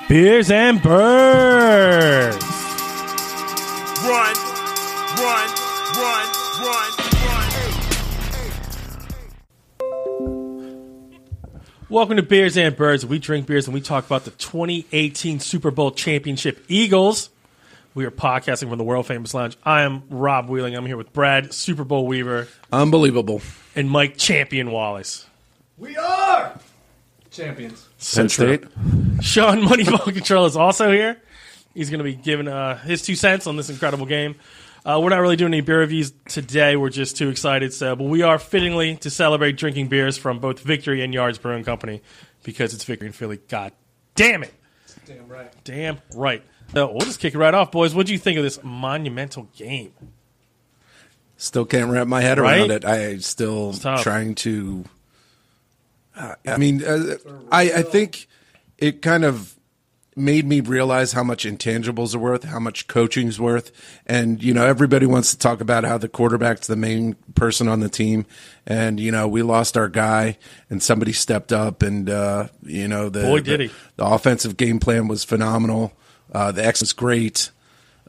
Beers and Birds. Run, run, run, run, run. Welcome to Beers and Birds. We drink beers and we talk about the 2018 Super Bowl championship Eagles. We are podcasting from the world famous lounge. I am Rob Wheeling. I'm here with Brad Super Bowl Weaver. Unbelievable. And Mike Champion Wallace. We are champions. Penn State. Sean Moneyball Control is also here. He's going to be giving his 2 cents on this incredible game. We're not really doing any beer reviews today. We're just too excited. But we are fittingly to celebrate drinking beers from both Victory and Yards Brewing Company because it's Victory in Philly. God damn it. Damn right. Damn right. So we'll just kick it right off, boys. What do you think of this monumental game? Still can't wrap my head around it. I still trying to. I think it kind of made me realize how much intangibles are worth, how much coaching's worth. And, everybody wants to talk about how the quarterback's the main person on the team. And, we lost our guy and somebody stepped up and, Boy, did he. The offensive game plan was phenomenal. The X was great.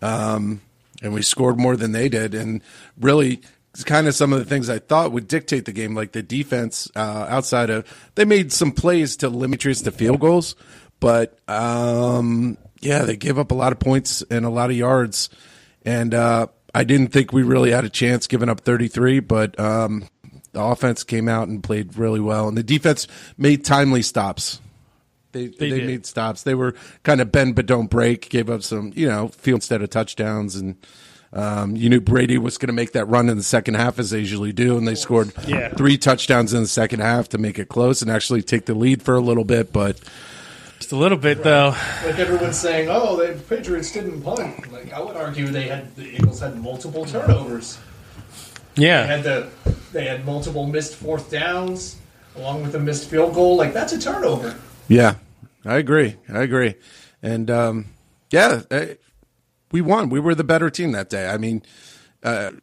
And we scored more than they did. And really, it's kind of some of the things I thought would dictate the game, like the defense outside of – they made some plays to limit us to field goals. But, they gave up a lot of points and a lot of yards. And I didn't think we really had a chance giving up 33, but the offense came out and played really well. And the defense made timely stops. They made stops. They were kind of bend but don't break, gave up some, field instead of touchdowns. And you knew Brady was going to make that run in the second half, as they usually do. And they scored 3 touchdowns in the second half to make it close and actually take the lead for a little bit. But just a little bit, though. Like everyone's saying, the Patriots didn't punt. Like I would argue the Eagles had multiple turnovers. Yeah. They had multiple missed fourth downs along with a missed field goal. Like that's a turnover. Yeah, I agree. And, we won. We were the better team that day. I mean,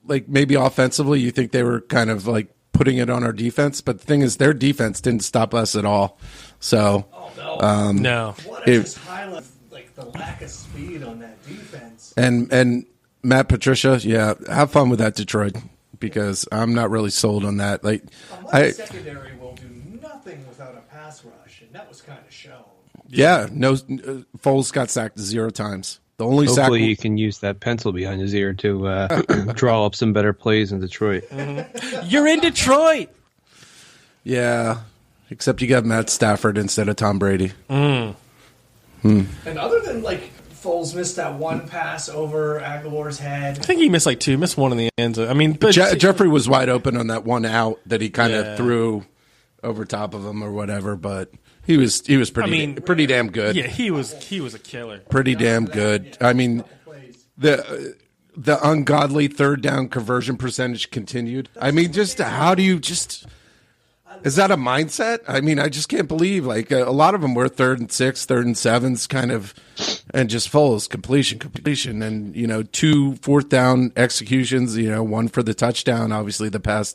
maybe offensively you think they were kind of like putting it on our defense, but the thing is their defense didn't stop us at all. So, no. What a just highlight, like the lack of speed on that defense. And Matt Patricia, have fun with that, Detroit, because I'm not really sold on that. Like, secondary will do nothing without a pass rush, and that was kind of shown. Yeah, no, Foles got sacked 0 times. The only Hopefully you can use that pencil behind his ear to draw up some better plays in Detroit. Mm-hmm. You're in Detroit. Yeah, except you got Matt Stafford instead of Tom Brady. And other than Foles missed that one pass over Aguilar's head. I think he missed 2. Missed one in the end zone. I mean, but Jeffrey was wide open on that one out that he kind of threw over top of him or whatever, but. He was pretty damn good. Yeah, he was a killer. Pretty damn good. I mean, the ungodly third down conversion percentage continued. I mean, just how do you just is that a mindset? I mean, I just can't believe a lot of them were 3rd and 6, 3rd and 7s kind of, and just Foles completion, and 2 4th down executions. One for the touchdown, obviously the pass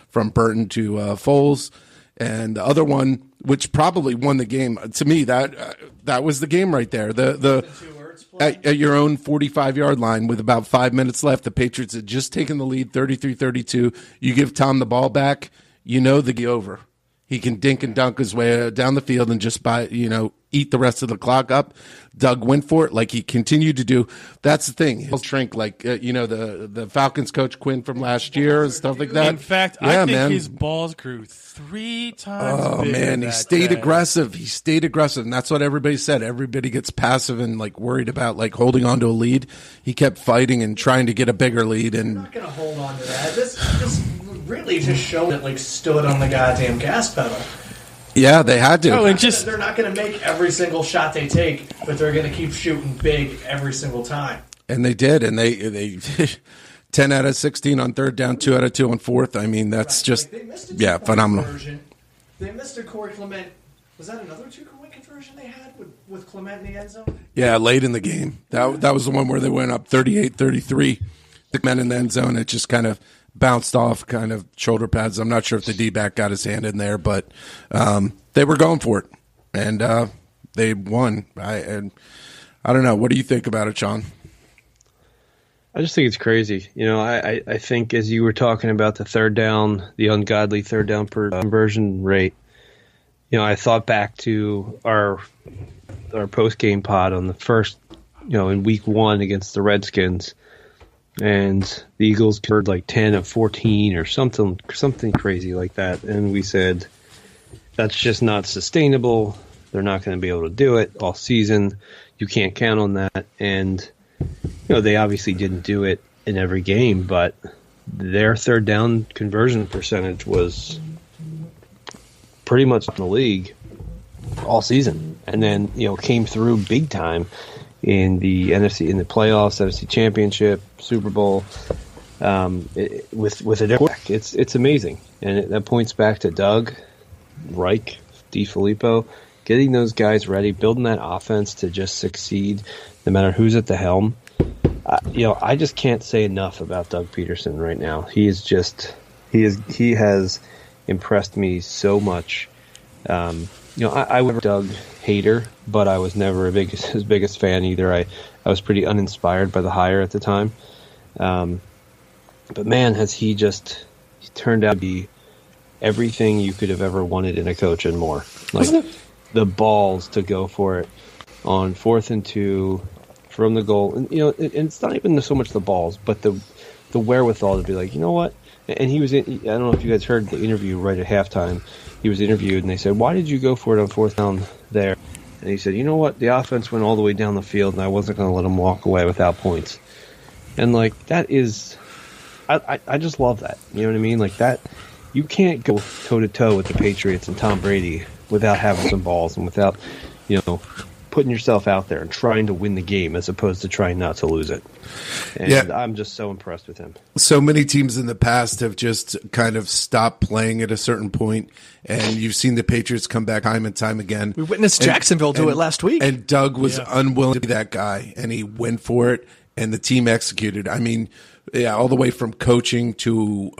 from Burton to Foles. And the other one, which probably won the game, to me, that was the game right there. At your own 45-yard line with about 5 minutes left, the Patriots had just taken the lead, 33-32. You give Tom the ball back, the over. He can dink and dunk his way down the field and just eat the rest of the clock up. Doug went for it like he continued to do. That's the thing. He'll shrink the Falcons coach Quinn from last year and stuff like that. In fact, I think his balls grew 3 times. Oh, man, he stayed aggressive. He stayed aggressive, and that's what everybody said. Everybody gets passive and worried about holding on to a lead. He kept fighting and trying to get a bigger lead. And I'm not going to hold on to that. This really just showed that stood on the goddamn gas pedal. Yeah, they had to. They're not going to make every single shot they take, but they're going to keep shooting big every single time. And they did, and they 10 out of 16 on 3rd down, 2 out of 2 on 4th. I mean, that's just phenomenal. Conversion. They missed a Corey Clement. Was that another 2-point conversion they had with Clement in the end zone? Yeah, late in the game. That was the one where they went up 38-33. The men in the end zone, it just kind of bounced off kind of shoulder pads. I'm not sure if the D-back got his hand in there, but they were going for it. And they won. And I don't know. What do you think about it, Sean? I just think it's crazy. I think as you were talking about the ungodly third down per conversion rate, I thought back to our post-game pod on the first, in week 1 against the Redskins, and the Eagles converted like 10 of 14 or something crazy like that. And we said, that's just not sustainable. They're not going to be able to do it all season. You can't count on that. And they obviously didn't do it in every game, but their third down conversion percentage was pretty much in the league all season. And then, came through big time in the NFC, in the playoffs, NFC Championship, Super Bowl, with a quarterback. It's amazing. And that points back to Doug, Reich, DeFilippo, getting those guys ready, building that offense to just succeed no matter who's at the helm. I just can't say enough about Doug Peterson right now. He has impressed me so much. I was a Doug hater, but I was never his biggest fan either. I was pretty uninspired by the hire at the time. But man, has he turned out to be everything you could have ever wanted in a coach and more. Like the balls to go for it on 4th and 2 from the goal. And, it's not even so much the balls, but the wherewithal to be like, you know what? And he was I don't know if you guys heard the interview right at halftime. He was interviewed, and they said, why did you go for it on 4th down there? And he said, you know what? The offense went all the way down the field, and I wasn't going to let them walk away without points. And, that is – I just love that. You know what I mean? Like that – you can't go toe-to-toe with the Patriots and Tom Brady without having some balls and without, putting yourself out there and trying to win the game as opposed to trying not to lose it. And I'm just so impressed with him. So many teams in the past have just kind of stopped playing at a certain point, and you've seen the Patriots come back time and time again. We witnessed Jacksonville do it last week. And Doug was unwilling to be that guy, and he went for it, and the team executed. I mean, all the way from coaching to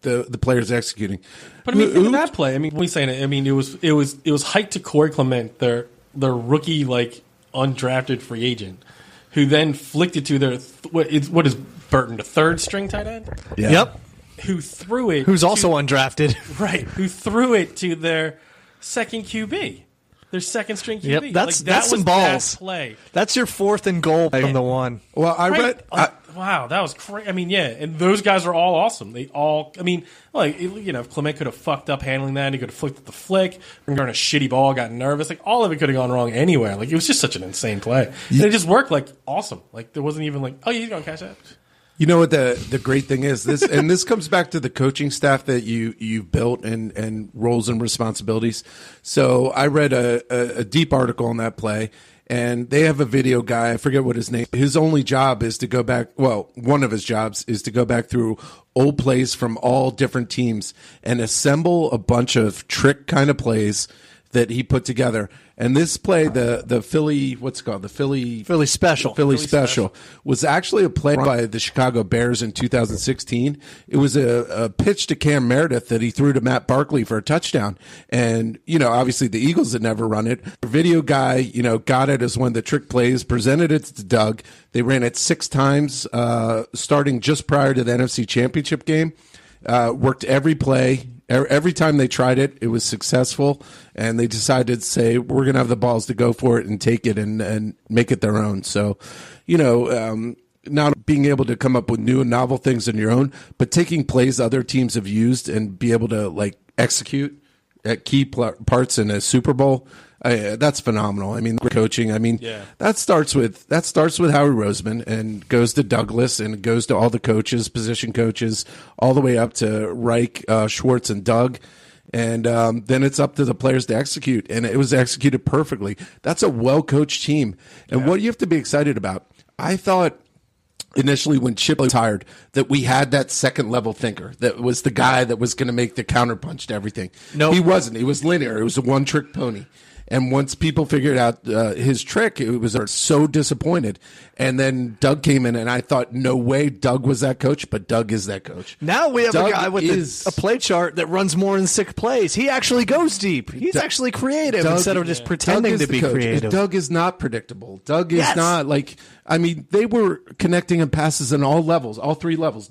the players executing. But I mean, in that play, I mean, when we saying it, I mean, it was hyped to Corey Clement, their rookie, undrafted free agent, who then flicked it to their what is Burton, the 3rd string tight end? Yeah. Yep. Who threw it? Who's also undrafted? Right. Who threw it to their second QB? Their second string QB. Yep. That's some balls. That play. That's your 4th and goal from the 1. Well, I read. Wow, that was crazy. I mean, and those guys are all awesome. They all, I mean, if Clement could have fucked up handling that, he could have flicked at the flick, turned a shitty ball, got nervous. All of it could have gone wrong anywhere. It was just such an insane play. And it just worked awesome. There wasn't even oh, he's going to catch that. You know what the great thing is? This comes back to the coaching staff that you've built and roles and responsibilities. So I read a deep article on that play. And they have a video guy, I forget what his name. His only job is to go back, one of his jobs is to go back through old plays from all different teams and assemble a bunch of trick kind of plays that he put together. And this play, the Philly, what's it called? The Philly Special. Philly Special was actually a play by the Chicago Bears in 2016. It was a pitch to Cam Meredith that he threw to Matt Barkley for a touchdown. And, obviously the Eagles had never run it. The video guy, got it as one of the trick plays, presented it to Doug. They ran it 6 times, starting just prior to the NFC Championship game. Worked every play. Every time they tried it, it was successful, and they decided to say, we're going to have the balls to go for it and take it and make it their own. So, not being able to come up with new and novel things on your own, but taking plays other teams have used and be able to execute at key parts in a Super Bowl. That's phenomenal. I mean, coaching. I mean, that starts with Howie Roseman and goes to Douglas and goes to all the coaches, position coaches, all the way up to Reich, Schwartz, and Doug. And then it's up to the players to execute, and it was executed perfectly. That's a well-coached team. And what you have to be excited about, I thought initially when Chip was hired that we had that second-level thinker that was the guy that was going to make the counterpunch to everything. No, he wasn't. He was linear. It was a one-trick pony. And once people figured out his trick, it was so disappointed. And then Doug came in, and I thought, no way Doug was that coach, but Doug is that coach. Now we have Doug a guy with a play chart that runs more than 6 plays. He actually goes deep. He's actually creative instead of just pretending to be creative. Doug is not predictable. Doug is not like, I mean, they were connecting him passes in all levels, all 3 levels.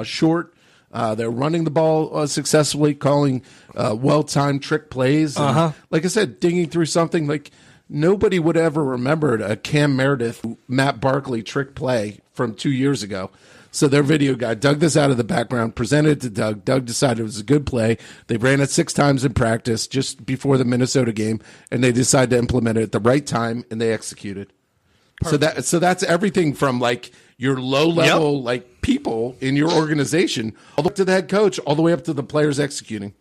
Short. They're running the ball successfully, calling well-timed trick plays. And, like I said, digging through something like nobody would ever remember a Cam Meredith, Matt Barkley trick play from 2 years ago. So their video guy dug this out of the background, presented it to Doug. Doug decided it was a good play. They ran it 6 times in practice just before the Minnesota game, and they decided to implement it at the right time, and they executed. So that's everything from like your low level like people in your organization all the way to the head coach, all the way up to the players executing,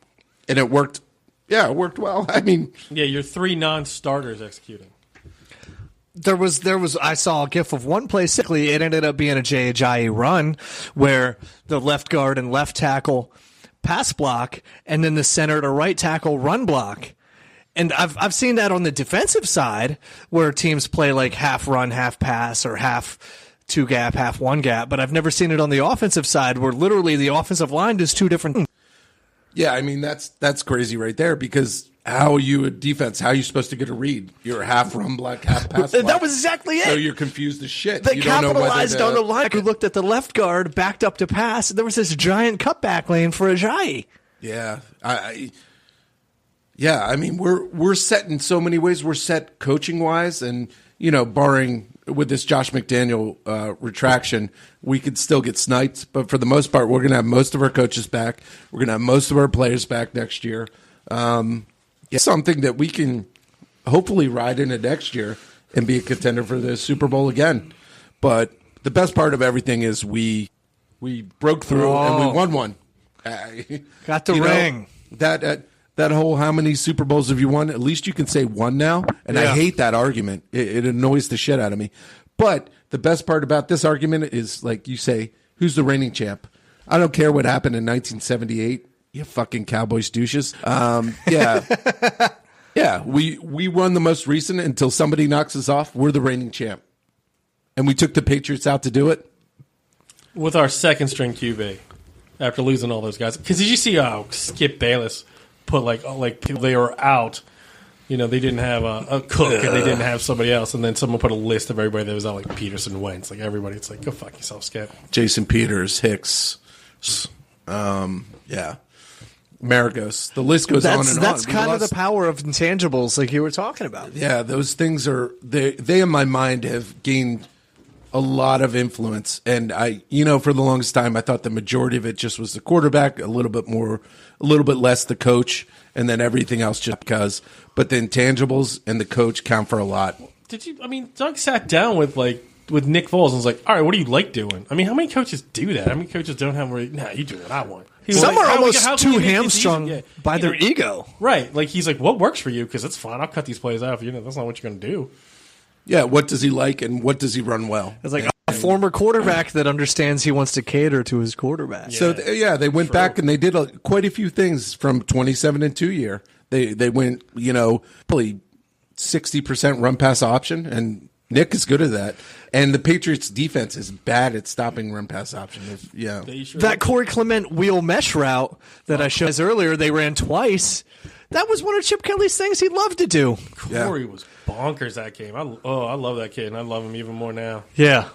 and it worked. Yeah, it worked well. I mean, your 3 non-starters executing. There was. I saw a gif of one play. Sickly, it ended up being a Jay Ajayi run where the left guard and left tackle pass block, and then the center to right tackle run block. And I've seen that on the defensive side where teams play like half run, half pass, or half 2 gap, half 1 gap. But I've never seen it on the offensive side where literally the offensive line does 2 different things. Yeah, I mean that's crazy right there, because how are you a defense? How are you supposed to get a read? You're half run block, half pass block. That was exactly it. So you're confused as shit. They you don't know capitalized on the line. Who looked at the left guard, backed up to pass. There was this giant cutback lane for Ajayi. Yeah, I mean, we're set in so many ways. We're set coaching wise, and barring with this Josh McDaniel retraction, we could still get sniped. But for the most part, we're going to have most of our coaches back. We're going to have most of our players back next year. Something that we can hopefully ride into next year and be a contender for the Super Bowl again. But the best part of everything is we broke through and we won one. Got the ring. That whole how many Super Bowls have you won? At least you can say one now. And I hate that argument. It annoys the shit out of me. But the best part about this argument is, like you say, who's the reigning champ? I don't care what happened in 1978. You fucking Cowboys douches. Yeah, we won the most recent until somebody knocks us off. We're the reigning champ. And we took the Patriots out to do it. With our second string QB after losing all those guys. Because did you see Skip Bayless put like they were out. They didn't have a cook and they didn't have somebody else, and then someone put a list of everybody that was out, like Peterson, Wentz, like everybody. It's like, go fuck yourself, Skip. Jason Peters, Hicks, Maragos. The list goes on and on. That's kind of the power of intangibles, like you were talking about. Yeah, those things are they in my mind have gained a lot of influence, and I, for the longest time, I thought the majority of it just was the quarterback, a little bit less the coach, and then everything else just because. But the intangibles and the coach count for a lot. Doug sat down with Nick Foles and was like, all right, what do you like doing? I mean, how many coaches do that? How many coaches don't have you do what I want? Some are almost too hamstrung by their ego. Right. Like, he's like, what works for you? Because it's fine. I'll cut these plays out. That's not what you're going to do. Yeah, what does he like and what does he run well? It's like a former quarterback that understands he wants to cater to his quarterback. Yeah. So, they went back and they did quite a few things from 27-2 year. They went, probably 60% run-pass option, and Nick is good at that. And the Patriots' defense is bad at stopping run-pass option. That Corey Clement wheel mesh route that I showed earlier, they ran twice. That was one of Chip Kelly's things he loved to do. Corey was bonkers that game. I love that kid, and I love him even more now. Yeah.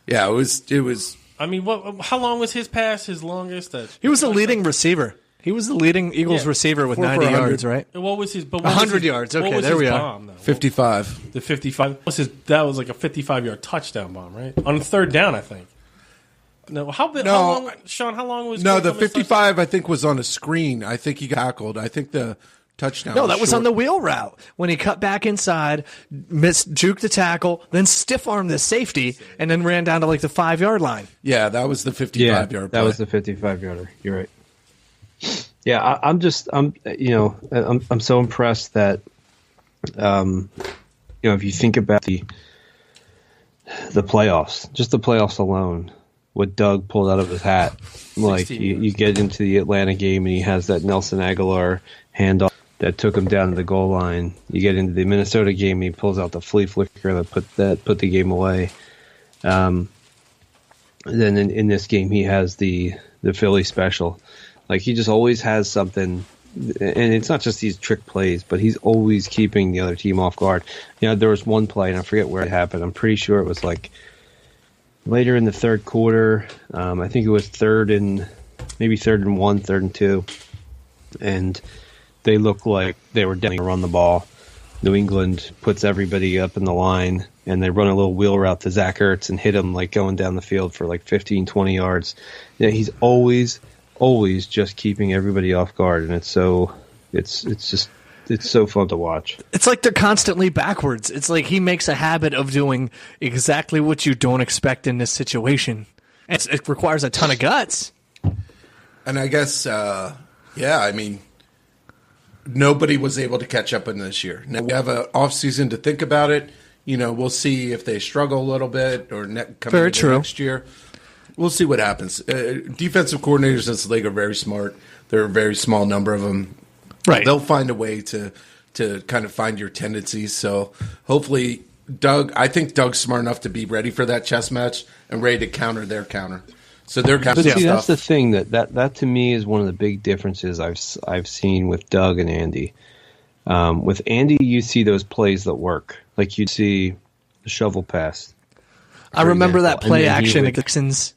Yeah, it was. I mean, how long was his pass? His longest? He was the leading receiver. He was the leading Eagles receiver with 90 yards, right? What was his? 100 yards. Okay, there we are. Bomb, 55. The 55. That was like a 55-yard touchdown bomb, right? On third down, I think. No, how long, Sean? How long was? No, the 55 I think was on a screen. I think he got tackled. I think the touchdown. No, that was on the wheel route when he cut back inside, juked the tackle, then stiff armed the safety, and then ran down to like the 5-yard line. Yeah, that was the 55-yard. That was the 55-yarder. You're right. Yeah, I'm so impressed that, if you think about the playoffs, just the playoffs alone, what Doug pulled out of his hat, like you get into the Atlanta game and he has that Nelson Aguilar handoff that took him down to the goal line. You get into the Minnesota game, he pulls out the flea flicker that put the game away. Then in this game, he has the Philly special. Like, he just always has something, and it's not just these trick plays, but he's always keeping the other team off guard. There was one play, and I forget where it happened. I'm pretty sure it was like later in the third quarter. I think it was third and 1, 3rd and 2, and they look like they were definitely run the ball. New England puts everybody up in the line, and they run a little wheel route to Zach Ertz and hit him like going down the field for like 15, 20 yards. He's always just keeping everybody off guard, and it's so fun to watch. It's like they're constantly backwards. It's like he makes a habit of doing exactly what you don't expect in this situation. It requires a ton of guts. And I guess, I mean, nobody was able to catch up in this year. Now we have an off season to think about it. We'll see if they struggle a little bit or coming into next year. We'll see what happens. Defensive coordinators in this league are very smart. There are a very small number of them. Right. They'll find a way to kind of find your tendencies. So hopefully I think Doug's smart enough to be ready for that chess match and ready to counter their counter. So they're kind of see, that's the thing that to me is one of the big differences I've seen with Doug and Andy. With Andy, you see those plays that work. Like you'd see the shovel pass. I remember that play action at Dixon's.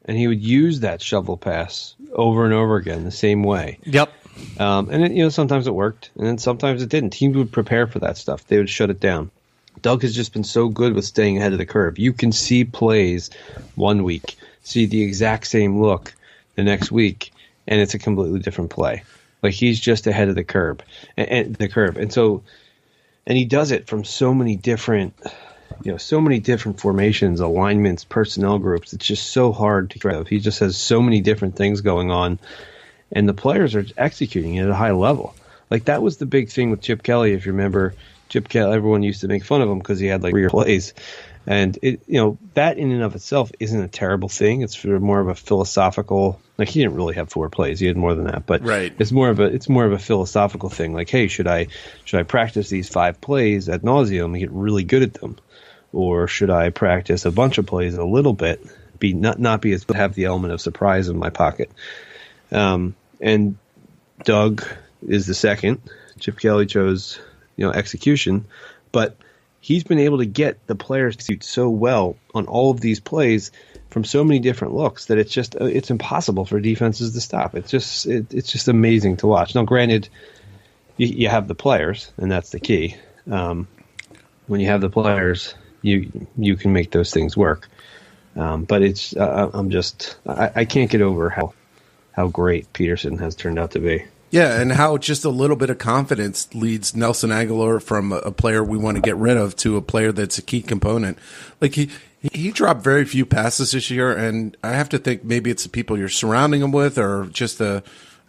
And he would use that shovel pass over and over again the same way. Yep. And sometimes it worked, and then sometimes it didn't. Teams would prepare for that stuff. They would shut it down. Doug has just been so good with staying ahead of the curve. You can see plays one week, see the exact same look the next week, and it's a completely different play. Like he's just ahead of the curve, and he does it from so many different formations, alignments, personnel groups. It's just so hard to grab. He just has so many different things going on, and the players are executing it at a high level. Like that was the big thing with Chip Kelly. If you remember, Chip Kelly, everyone used to make fun of him because he had like 3 plays, and that in and of itself isn't a terrible thing. It's more of a philosophical. Like he didn't really have 4 plays; he had more than that. But right. It's more of a philosophical thing. Like, hey, should I practice these 5 plays ad nauseum and get really good at them? Or should I practice a bunch of plays a little bit, not be as have the element of surprise in my pocket? And Doug is the second. Chip Kelly chose execution, but he's been able to get the players to execute so well on all of these plays from so many different looks that it's impossible for defenses to stop. It's just amazing to watch. Now, granted, you have the players, and that's the key. When you have the players, you can make those things work. But it's I can't get over how great Peterson has turned out to be. Yeah, and how just a little bit of confidence leads Nelson Aguilar from a player we want to get rid of to a player that's a key component. Like he dropped very few passes this year, and I have to think maybe it's the people you're surrounding him with, or just I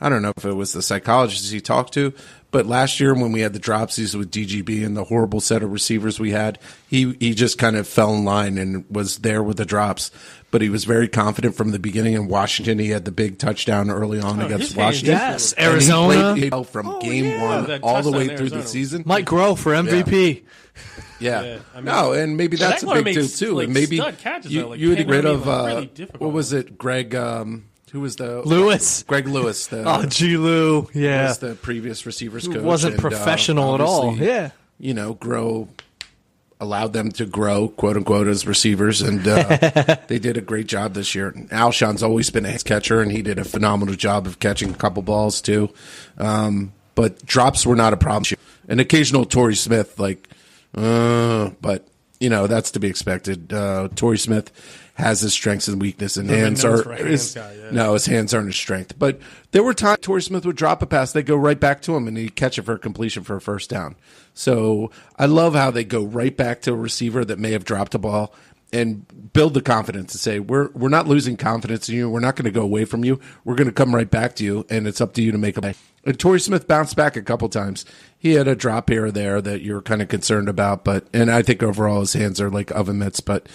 don't know if it was the psychologists he talked to. But last year when we had the dropsies with DGB and the horrible set of receivers we had, he just kind of fell in line and was there with the drops. But he was very confident from the beginning. In Washington, he had the big touchdown early on against Washington. Yes, Arizona. He played from game one all the way through the season. Might grow for MVP. Yeah. And maybe that's a big deal too. Like, and maybe you get rid of really what was it, Greg? Who was the Lewis? Greg Lewis. G. Lou. Yeah, was the previous receivers coach. Wasn't professional at all. Yeah, allowed them to grow, quote unquote, as receivers, and they did a great job this year. Alshon's always been a catcher, and he did a phenomenal job of catching a couple balls too. But drops were not a problem. An occasional Torrey Smith, but that's to be expected. Torrey Smith has his strengths and weaknesses, and his hands aren't his strength. But there were times Torrey Smith would drop a pass, they go right back to him, and he'd catch it for a completion for a first down. So I love how they go right back to a receiver that may have dropped a ball and build the confidence to say, we're not losing confidence in you. We're not going to go away from you. We're going to come right back to you, and it's up to you to make a play. And Torrey Smith bounced back a couple times. He had a drop here or there that you're kind of concerned about, and I think overall his hands are like oven mitts. But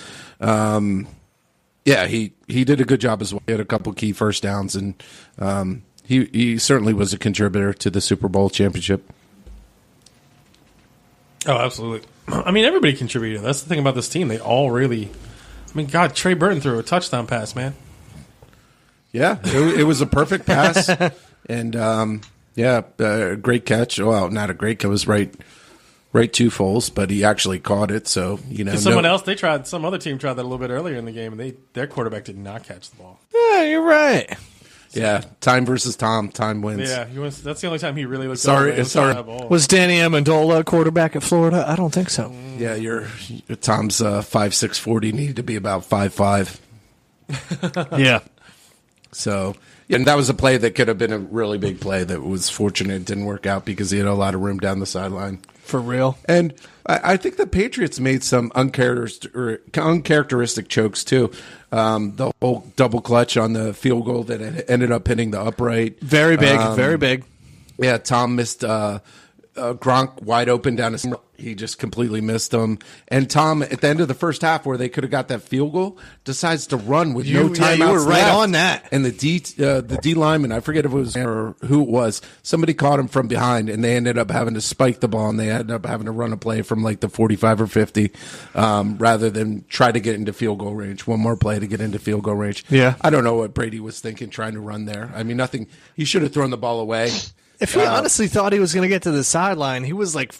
yeah, he did a good job as well. He had a couple key first downs, and he certainly was a contributor to the Super Bowl championship. Oh, absolutely. I mean, everybody contributed. That's the thing about this team. They all really. I mean, God, Trey Burton threw a touchdown pass, man. Yeah, it was a perfect pass, and great catch. Well, not a great catch. It was right to Foles, but he actually caught it. So Some other team tried that a little bit earlier in the game, and their quarterback did not catch the ball. Yeah, you're right. Yeah, time versus Tom. Time wins. Yeah, that's the only time he really looked. Sorry. Was Danny Amendola quarterback at Florida? I don't think so. Yeah, your Tom's 5'6", 40 needed to be about 5'5". Yeah. So, and that was a play that could have been a really big play that was fortunate it didn't work out because he had a lot of room down the sideline. For real. And I think the Patriots made some uncharacteristic chokes, too. The whole double clutch on the field goal that ended up hitting the upright. Very big, very big. Yeah, Tom missed Gronk wide open down his. He just completely missed him. And Tom, at the end of the first half, where they could have got that field goal, decides to run with no timeouts. You were right left. on that. And the D lineman, I forget if it was or who it was, somebody caught him from behind, and they ended up having to spike the ball, and they ended up having to run a play from like the 45 or 50, rather than try to get into field goal range. One more play to get into field goal range. Yeah. I don't know what Brady was thinking trying to run there. I mean, nothing. He should have thrown the ball away. If he honestly thought he was going to get to the sideline, he was like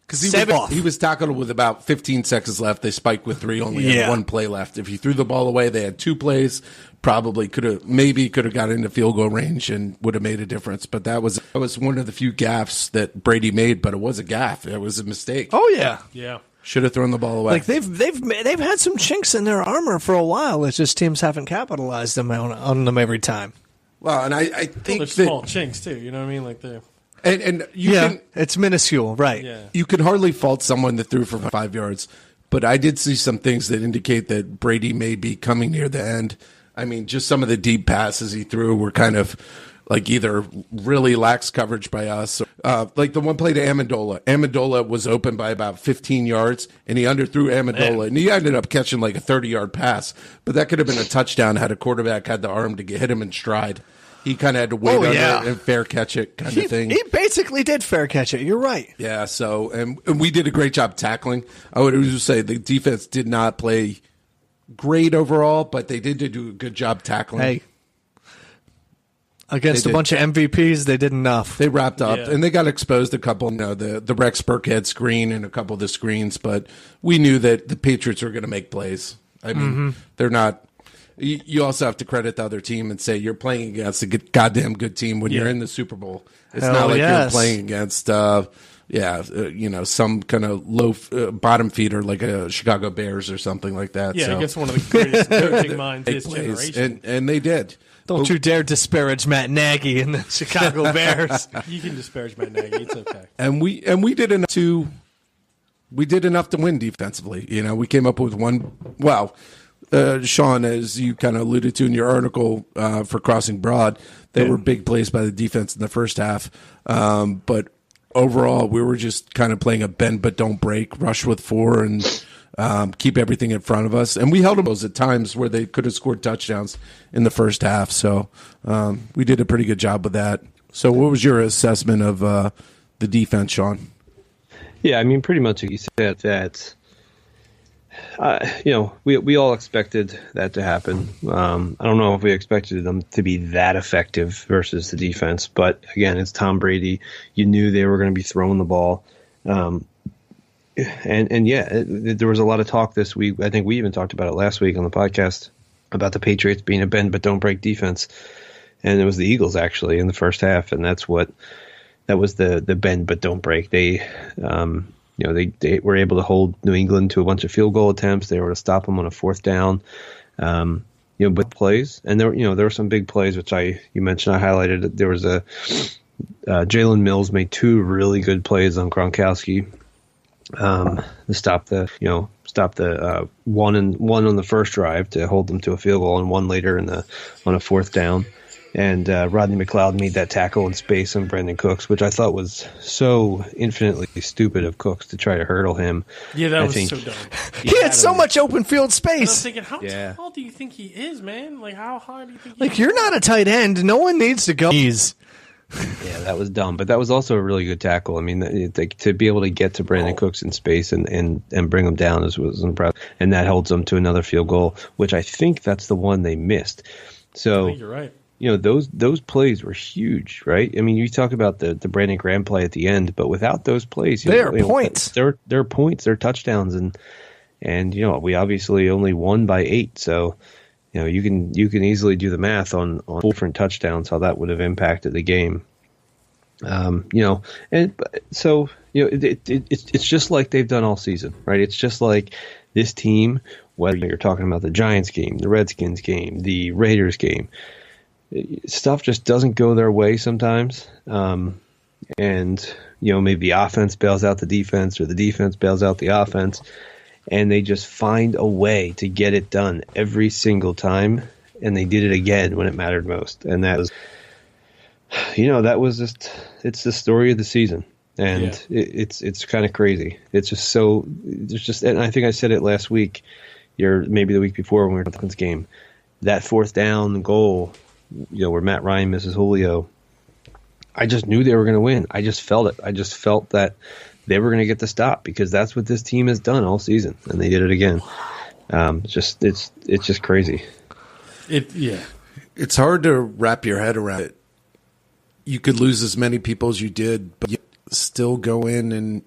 Because he was tackled with about 15 seconds left. They spiked with 3, only had 1 play left. If he threw the ball away, they had 2 plays. Probably could have got into field goal range and would have made a difference. But that was one of the few gaffes that Brady made. But it was a gaffe. It was a mistake. Oh yeah, yeah. Should have thrown the ball away. Like they've had some chinks in their armor for a while. It's just teams haven't capitalized on them every time. Well, and I think they're small chinks too. You know what I mean? Like they're. And it's minuscule, right? Yeah. You could hardly fault someone that threw for 5 yards, but I did see some things that indicate that Brady may be coming near the end. I mean, just some of the deep passes he threw were kind of like either really lax coverage by us, like the one play to Amendola. Amendola was open by about 15 yards, and he underthrew Amendola, and he ended up catching like a 30-yard pass, but that could have been a touchdown had a quarterback had the arm to hit him in stride. He kind of had to wait under it and fair catch it kind of thing. He basically did fair catch it. You're right. Yeah, so, and we did a great job tackling. I would just say the defense did not play great overall, but they did do a good job tackling. Hey, against a bunch of MVPs, they did enough. They wrapped up, and they got exposed a couple, the Rex Burkhead screen and a couple of the screens, but we knew that the Patriots were going to make plays. I mean, they're not. You also have to credit the other team and say you're playing against a goddamn good team when you're in the Super Bowl. It's not like you're playing against, some kind of low bottom feeder like a Chicago Bears or something like that. Yeah, so. against one of the greatest coaching minds of this generation. And they did. Don't you dare disparage Matt Nagy and the Chicago Bears. You can disparage Matt Nagy. It's okay. And we did enough to win defensively. We came up with one. Well. Sean, as you kind of alluded to in your article for Crossing Broad, they were big plays by the defense in the first half. But overall, we were just kind of playing a bend but don't break, rush with 4, and keep everything in front of us. And we held them at times where they could have scored touchdowns in the first half. So we did a pretty good job with that. So what was your assessment of the defense, Sean? Yeah, I mean, pretty much like you said that. We all expected that to happen. I don't know if we expected them to be that effective versus the defense, but again, it's Tom Brady. You knew they were going to be throwing the ball. There was a lot of talk this week. I think we even talked about it last week on the podcast about the Patriots being a bend but don't break defense. And it was the Eagles actually in the first half. And that was the bend but don't break. They were able to hold New England to a bunch of field goal attempts. They were able to stop them on a 4th down, with plays. And there were some big plays, which you mentioned. I highlighted. There was Jalen Mills made 2 really good plays on Gronkowski to stop the one on the first drive to hold them to a field goal, and one later on a 4th down. And Rodney McLeod made that tackle in space on Brandon Cooks, which I thought was so infinitely stupid of Cooks to try to hurdle him. Yeah, that was so dumb. He had so much open field space. I'm thinking, how tall do you think he is, man? Like, how high do you think he is? Like, you're not a tight end. No one needs to go. Yeah, that was dumb, but that was also a really good tackle. I mean, to be able to get to Brandon Cooks in space and bring him down was impressive, and that holds them to another field goal, which I think that's the one they missed. So I think you're right. Those plays were huge, right? I mean, you talk about the Brandon Graham play at the end, but without those plays, they're points. They're points, they're touchdowns, and we obviously only won by 8, so. You can easily do the math on different touchdowns, how that would have impacted the game. It's just like they've done all season, right? It's just like this team, whether you're talking about the Giants game, the Redskins game, the Raiders game, stuff just doesn't go their way sometimes. Maybe the offense bails out the defense or the defense bails out the offense. And they just find a way to get it done every single time, and they did it again when it mattered most. And that was, it's the story of the season, and it's kind of crazy. It's just and I think I said it last week, maybe the week before when we were at the Lions game, that 4th down goal, where Matt Ryan misses Julio. I just knew they were going to win. I just felt it. I just felt that they were going to get the stop because that's what this team has done all season, and they did it again. It's just crazy. It's hard to wrap your head around it. You could lose as many people as you did, but you still go in and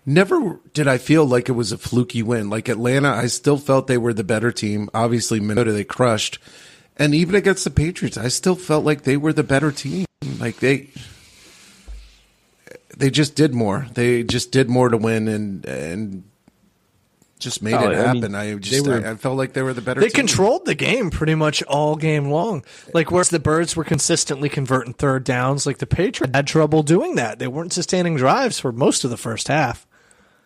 never did I feel like it was a fluky win. Like Atlanta, I still felt they were the better team. Obviously, Minnesota they crushed, and even against the Patriots, I still felt like they were the better team. Like they just did more. They just did more to win and just made it happen. I felt like they were the better team. They controlled the game pretty much all game long. Like, whereas the Birds were consistently converting 3rd downs, like the Patriots had trouble doing that. They weren't sustaining drives for most of the first half.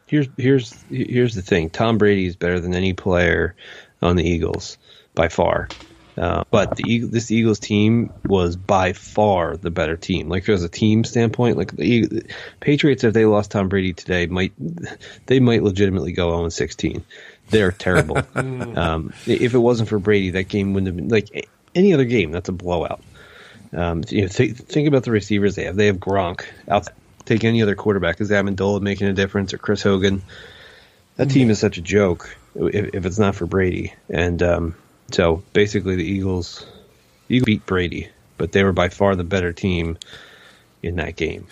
Here's the thing. Tom Brady is better than any player on the Eagles by far. But this Eagles team was by far the better team. Like, as a team standpoint, like the Patriots, if they lost Tom Brady today, might legitimately go 0-16. They're terrible. If it wasn't for Brady, that game wouldn't have been like any other game. That's a blowout. Think about the receivers they have. They have Gronk. Take any other quarterback. Is Amendola making a difference, or Chris Hogan? That team is such a joke if it's not for Brady. And so basically, the Eagles beat Brady, but they were by far the better team in that game.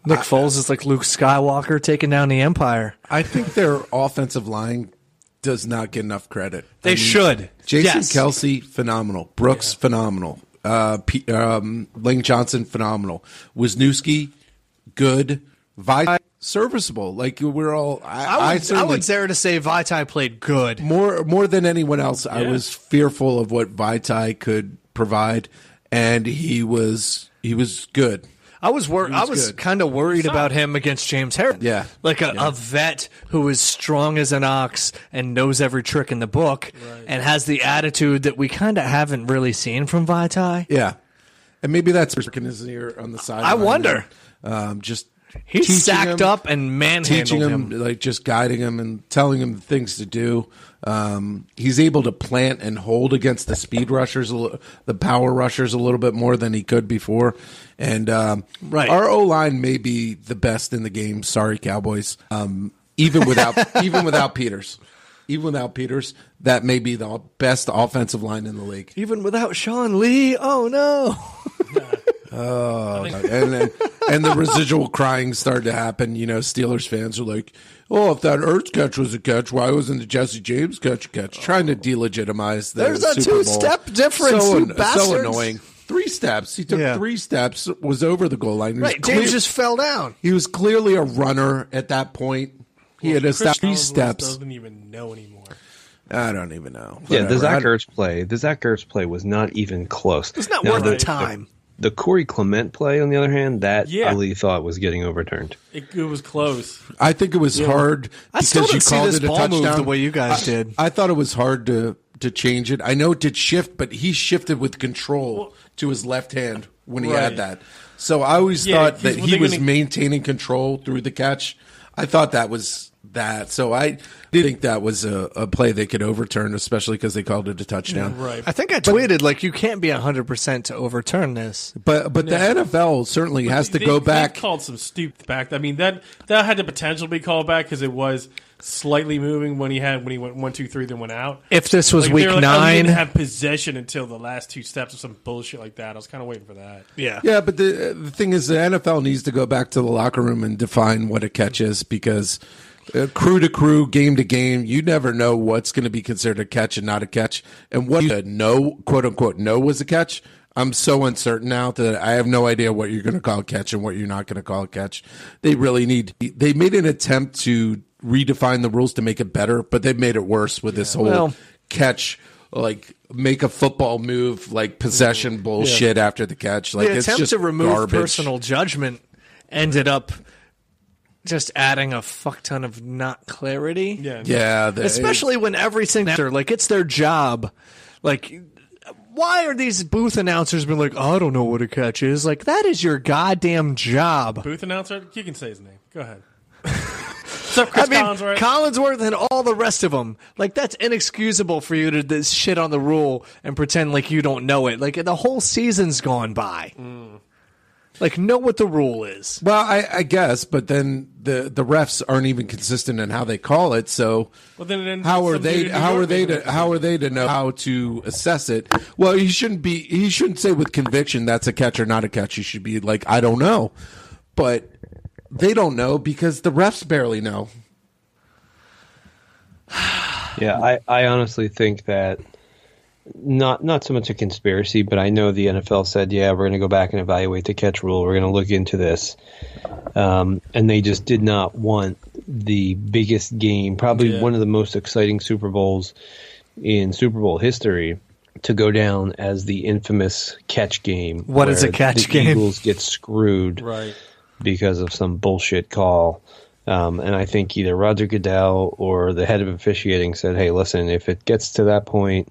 Nick Foles is like Luke Skywalker taking down the Empire. I think their offensive line does not get enough credit. They should. Jason Kelsey, phenomenal. Brooks, phenomenal. Lane Johnson, phenomenal. Wisniewski, good. Vitae, serviceable. Like, we're all. I would dare to say Vitae played good. More than anyone else. Yeah. I was fearful of what Vitae could provide, and he was good. I was kind of worried about him against James Harrison. Yeah. Like a vet who is strong as an ox and knows every trick in the book, and has the attitude that we kind of haven't really seen from Vitae. Yeah. And maybe that's working his ear on the side. I wonder. He's sacked up and manhandled him. Like just guiding him and telling him things to do. He's able to plant and hold against the speed rushers, the power rushers a little bit more than he could before. And our O-line may be the best in the game. Sorry, Cowboys. Even without Peters. Even without Peters, that may be the best offensive line in the league. Even without Sean Lee, oh no. And the residual crying started to happen. Steelers fans are like, "Oh, if that Ertz catch was a catch, why wasn't the Jesse James catch a catch?" Trying to delegitimize the There's a Super Bowl. 2-step difference. So annoying. 3 steps. He took 3 steps. Was over the goal line. James just fell down. He was clearly a runner at that point. He had established 3 steps. Doesn't even know anymore. I don't even know. Yeah, the Zach Ertz play was not even close. It's not worth the time. The Corey Clement play, on the other hand, I really thought was getting overturned. It was close. I think it was hard because you called it a touchdown the way you guys did. I thought it was hard to change it. I know it did shift, but he shifted with control to his left hand when he had that. So I always thought that he was maintaining control through the catch. I thought that was that. So I did think that was a play they could overturn, especially because they called it a touchdown. Right. I think I tweeted like you can't be 100% to overturn this. But the NFL certainly has to go back. They called some stupid back. I mean that had the potential to be called back because it was slightly moving when he went 1, 2, 3, then went out. If this was Like, week they were like, 9, we didn't have possession until the last 2 steps or some bullshit like that. I was kind of waiting for that. yeah. Yeah, but the thing is, the NFL needs to go back to the locker room and define what a catch is, because crew to crew, game to game, you never know what's going to be considered a catch and not a catch. And what you know, quote unquote, know was a catch. I'm so uncertain now that I have no idea what you're going to call a catch and what you're not going to call a catch. They really they made an attempt to redefine the rules to make it better, but they've made it worse with this whole catch, like make a football move, like possession bullshit after the catch. Like The it's attempt just to remove garbage. personal judgment ended up just adding a fuck ton of not clarity. Yeah. Yeah, Especially when every single actor, like it's their job. Like, why are these booth announcers being like, oh, I don't know what a catch is? Like, that is your goddamn job. Booth announcer, you can say his name. Go ahead. What's up, Chris Collinsworth? Collinsworth and all the rest of them. Like, that's inexcusable for you to shit on the rule and pretend like you don't know it. Like, the whole season's gone by. Like, know what the rule is. Well, I guess, but then the refs aren't even consistent in how they call it. So Well, then how are some they? dude in New How York are they making to? How are they to know how to assess it? Well, he shouldn't be. He shouldn't say with conviction that's a catch or not a catch. He should be like, I don't know, but they don't know because the refs barely know. Yeah, I honestly think that not so much a conspiracy, but I know the NFL said, yeah, we're going to go back and evaluate the catch rule. We're going to look into this. And they just did not want the biggest game, probably one of the most exciting Super Bowls in Super Bowl history, to go down as the infamous catch game. What is a where catch the game? Eagles get screwed Right. because of some bullshit call. And I think either Roger Goodell or the head of officiating said, hey, listen, if it gets to that point,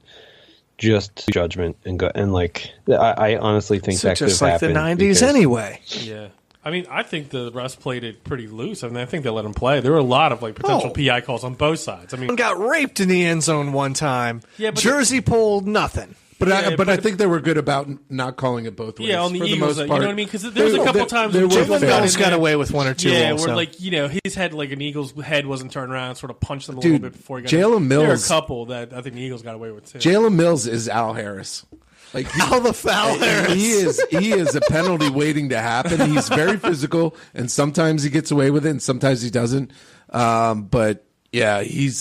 just judgment and go. And like, I honestly think So that could just have like the happened 90s because- anyway. Yeah. I mean, I think the refs played it pretty loose. I mean, I think they let him play. There were a lot of like potential PI calls on both sides. I mean, Got raped in the end zone one time. Yeah, but Jersey pulled nothing. But Yeah, but I but- think they were good about not calling it both ways. yeah, on the for Eagles, the you most part. know what I mean? Because there's a couple times they when were Jalen fair. got Bell's in got there. away with one or two. Yeah, also. where like his head, like an Eagle's head wasn't turned around, sort of punched him a Dude, little bit before he got. Jalen in. There are a Mills- couple that I think the Eagles got away with too. Jalen Mills is Al Harris. Like All the foul Harris. he is a penalty waiting to happen. He's very physical, and sometimes he gets away with it, and sometimes he doesn't. But yeah, he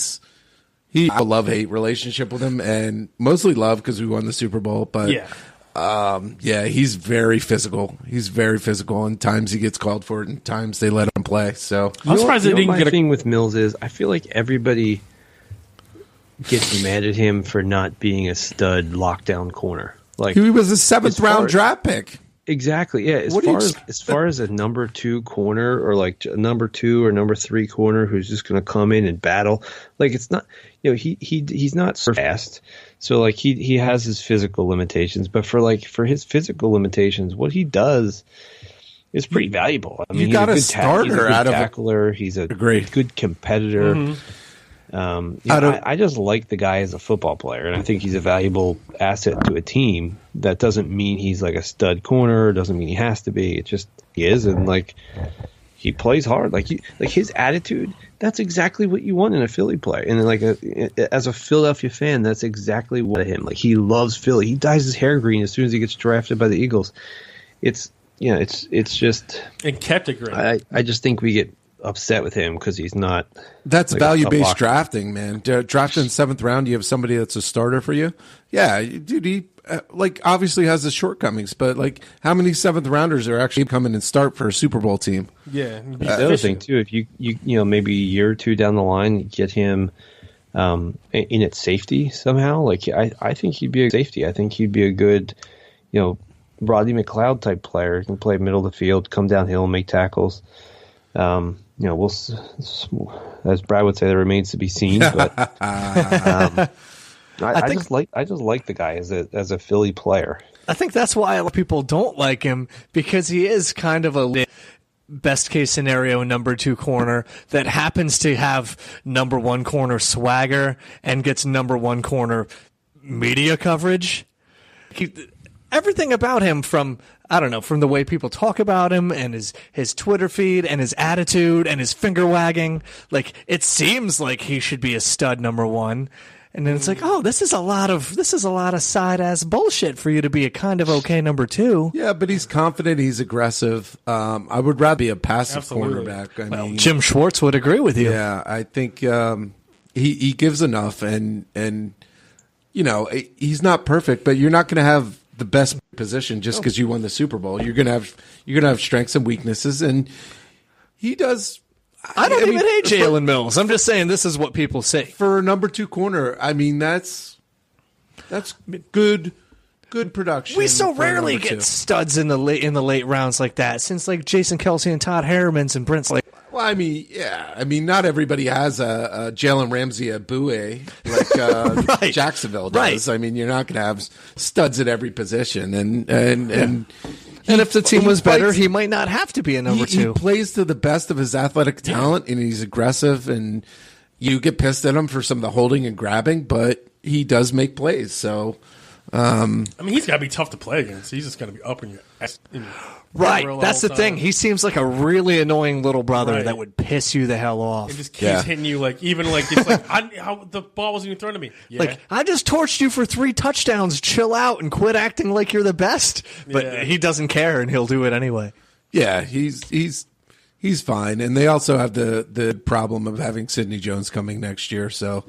I have a love-hate relationship with him, and mostly love because we won the Super Bowl. But Yeah. he's very physical. He's very physical, and times he gets called for it, and times they let him play. So I'm surprised You they know didn't my get a. thing with Mills is I feel like everybody gets mad at him for not being a stud lockdown corner. Like he was a seventh as far round as- draft pick. Exactly. Yeah. What do you As far as a number 2 corner or like a number 2 or number 3 corner who's just going to come in and battle, like it's not, he's not so fast. So like he has his physical limitations, but for his physical limitations, what he does is pretty valuable. I mean, You got a he's starter he's a good out of it. tackler. He's a Agreed. good competitor. I just like the guy as a football player, and I think he's a valuable asset to a team. That doesn't mean he's like a stud corner. Doesn't mean he has to be. It just he is, and like he plays hard. Like his attitude. That's exactly what you want in a Philly player. And like as a Philadelphia fan, that's exactly what him. Like he loves Philly. He dyes his hair green as soon as he gets drafted by the Eagles. It's just. And kept it great. I just think we get upset with him because he's not. That's like value-based lock- drafting, man. Drafted in 7th round, you have somebody that's a starter for you. Yeah, dude, he obviously has his shortcomings, but like how many 7th rounders are actually coming and start for a Super Bowl team? Yeah. The other thing too, if you maybe a year or two down the line, you get him in at safety somehow. Like I think he'd be a safety. I think he'd be a good, Rodney McLeod type player. He can play middle of the field, come downhill, make tackles. We'll, as Brad would say, that remains to be seen. But I just like the guy as a Philly player. I think that's why a lot of people don't like him, because he is kind of best case scenario number 2 corner that happens to have number 1 corner swagger and gets number 1 corner media coverage. Everything about him, from the way people talk about him and his Twitter feed and his attitude and his finger wagging, like, it seems like he should be a stud number 1. And then it's like, oh, this is a lot of side ass bullshit for you to be a kind of okay number 2. Yeah, but he's confident. He's aggressive. I would rather be a passive cornerback. I mean, Jim Schwartz would agree with you. Yeah, I think he gives enough, and he's not perfect, but you're not going to have the best position just because you won the Super Bowl. You're gonna have strengths and weaknesses, and he does. I don't even hate Jalen Mills. I'm just saying this is what people say. For a number 2 corner, I mean, that's good production. We so for a rarely number get 2. studs in the late rounds like that, since like Jason Kelsey and Todd Harrimans and Brent's like. Well, I mean, yeah. I mean, not everybody has a Jalen Ramsey, a Bouye, like Right. Jacksonville does. Right. I mean, you're not going to have studs at every position, and if the team was better, fights- he might not have to be a number 2. He plays to the best of his athletic talent, and he's aggressive, and you get pissed at him for some of the holding and grabbing, but he does make plays. So, I mean, he's got to be tough to play against. He's just going to be up in your ass. Right, that's the thing. He seems like a really annoying little brother Right. that would piss you the hell off. It just keeps Yeah. hitting you, like, even like, it's like, how the ball wasn't even thrown to me. Yeah. Like, I just torched you for 3 touchdowns. Chill out and quit acting like you're the best. But Yeah. he doesn't care, and he'll do it anyway. yeah, he's fine, and they also have the problem of having Sidney Jones coming next year. So,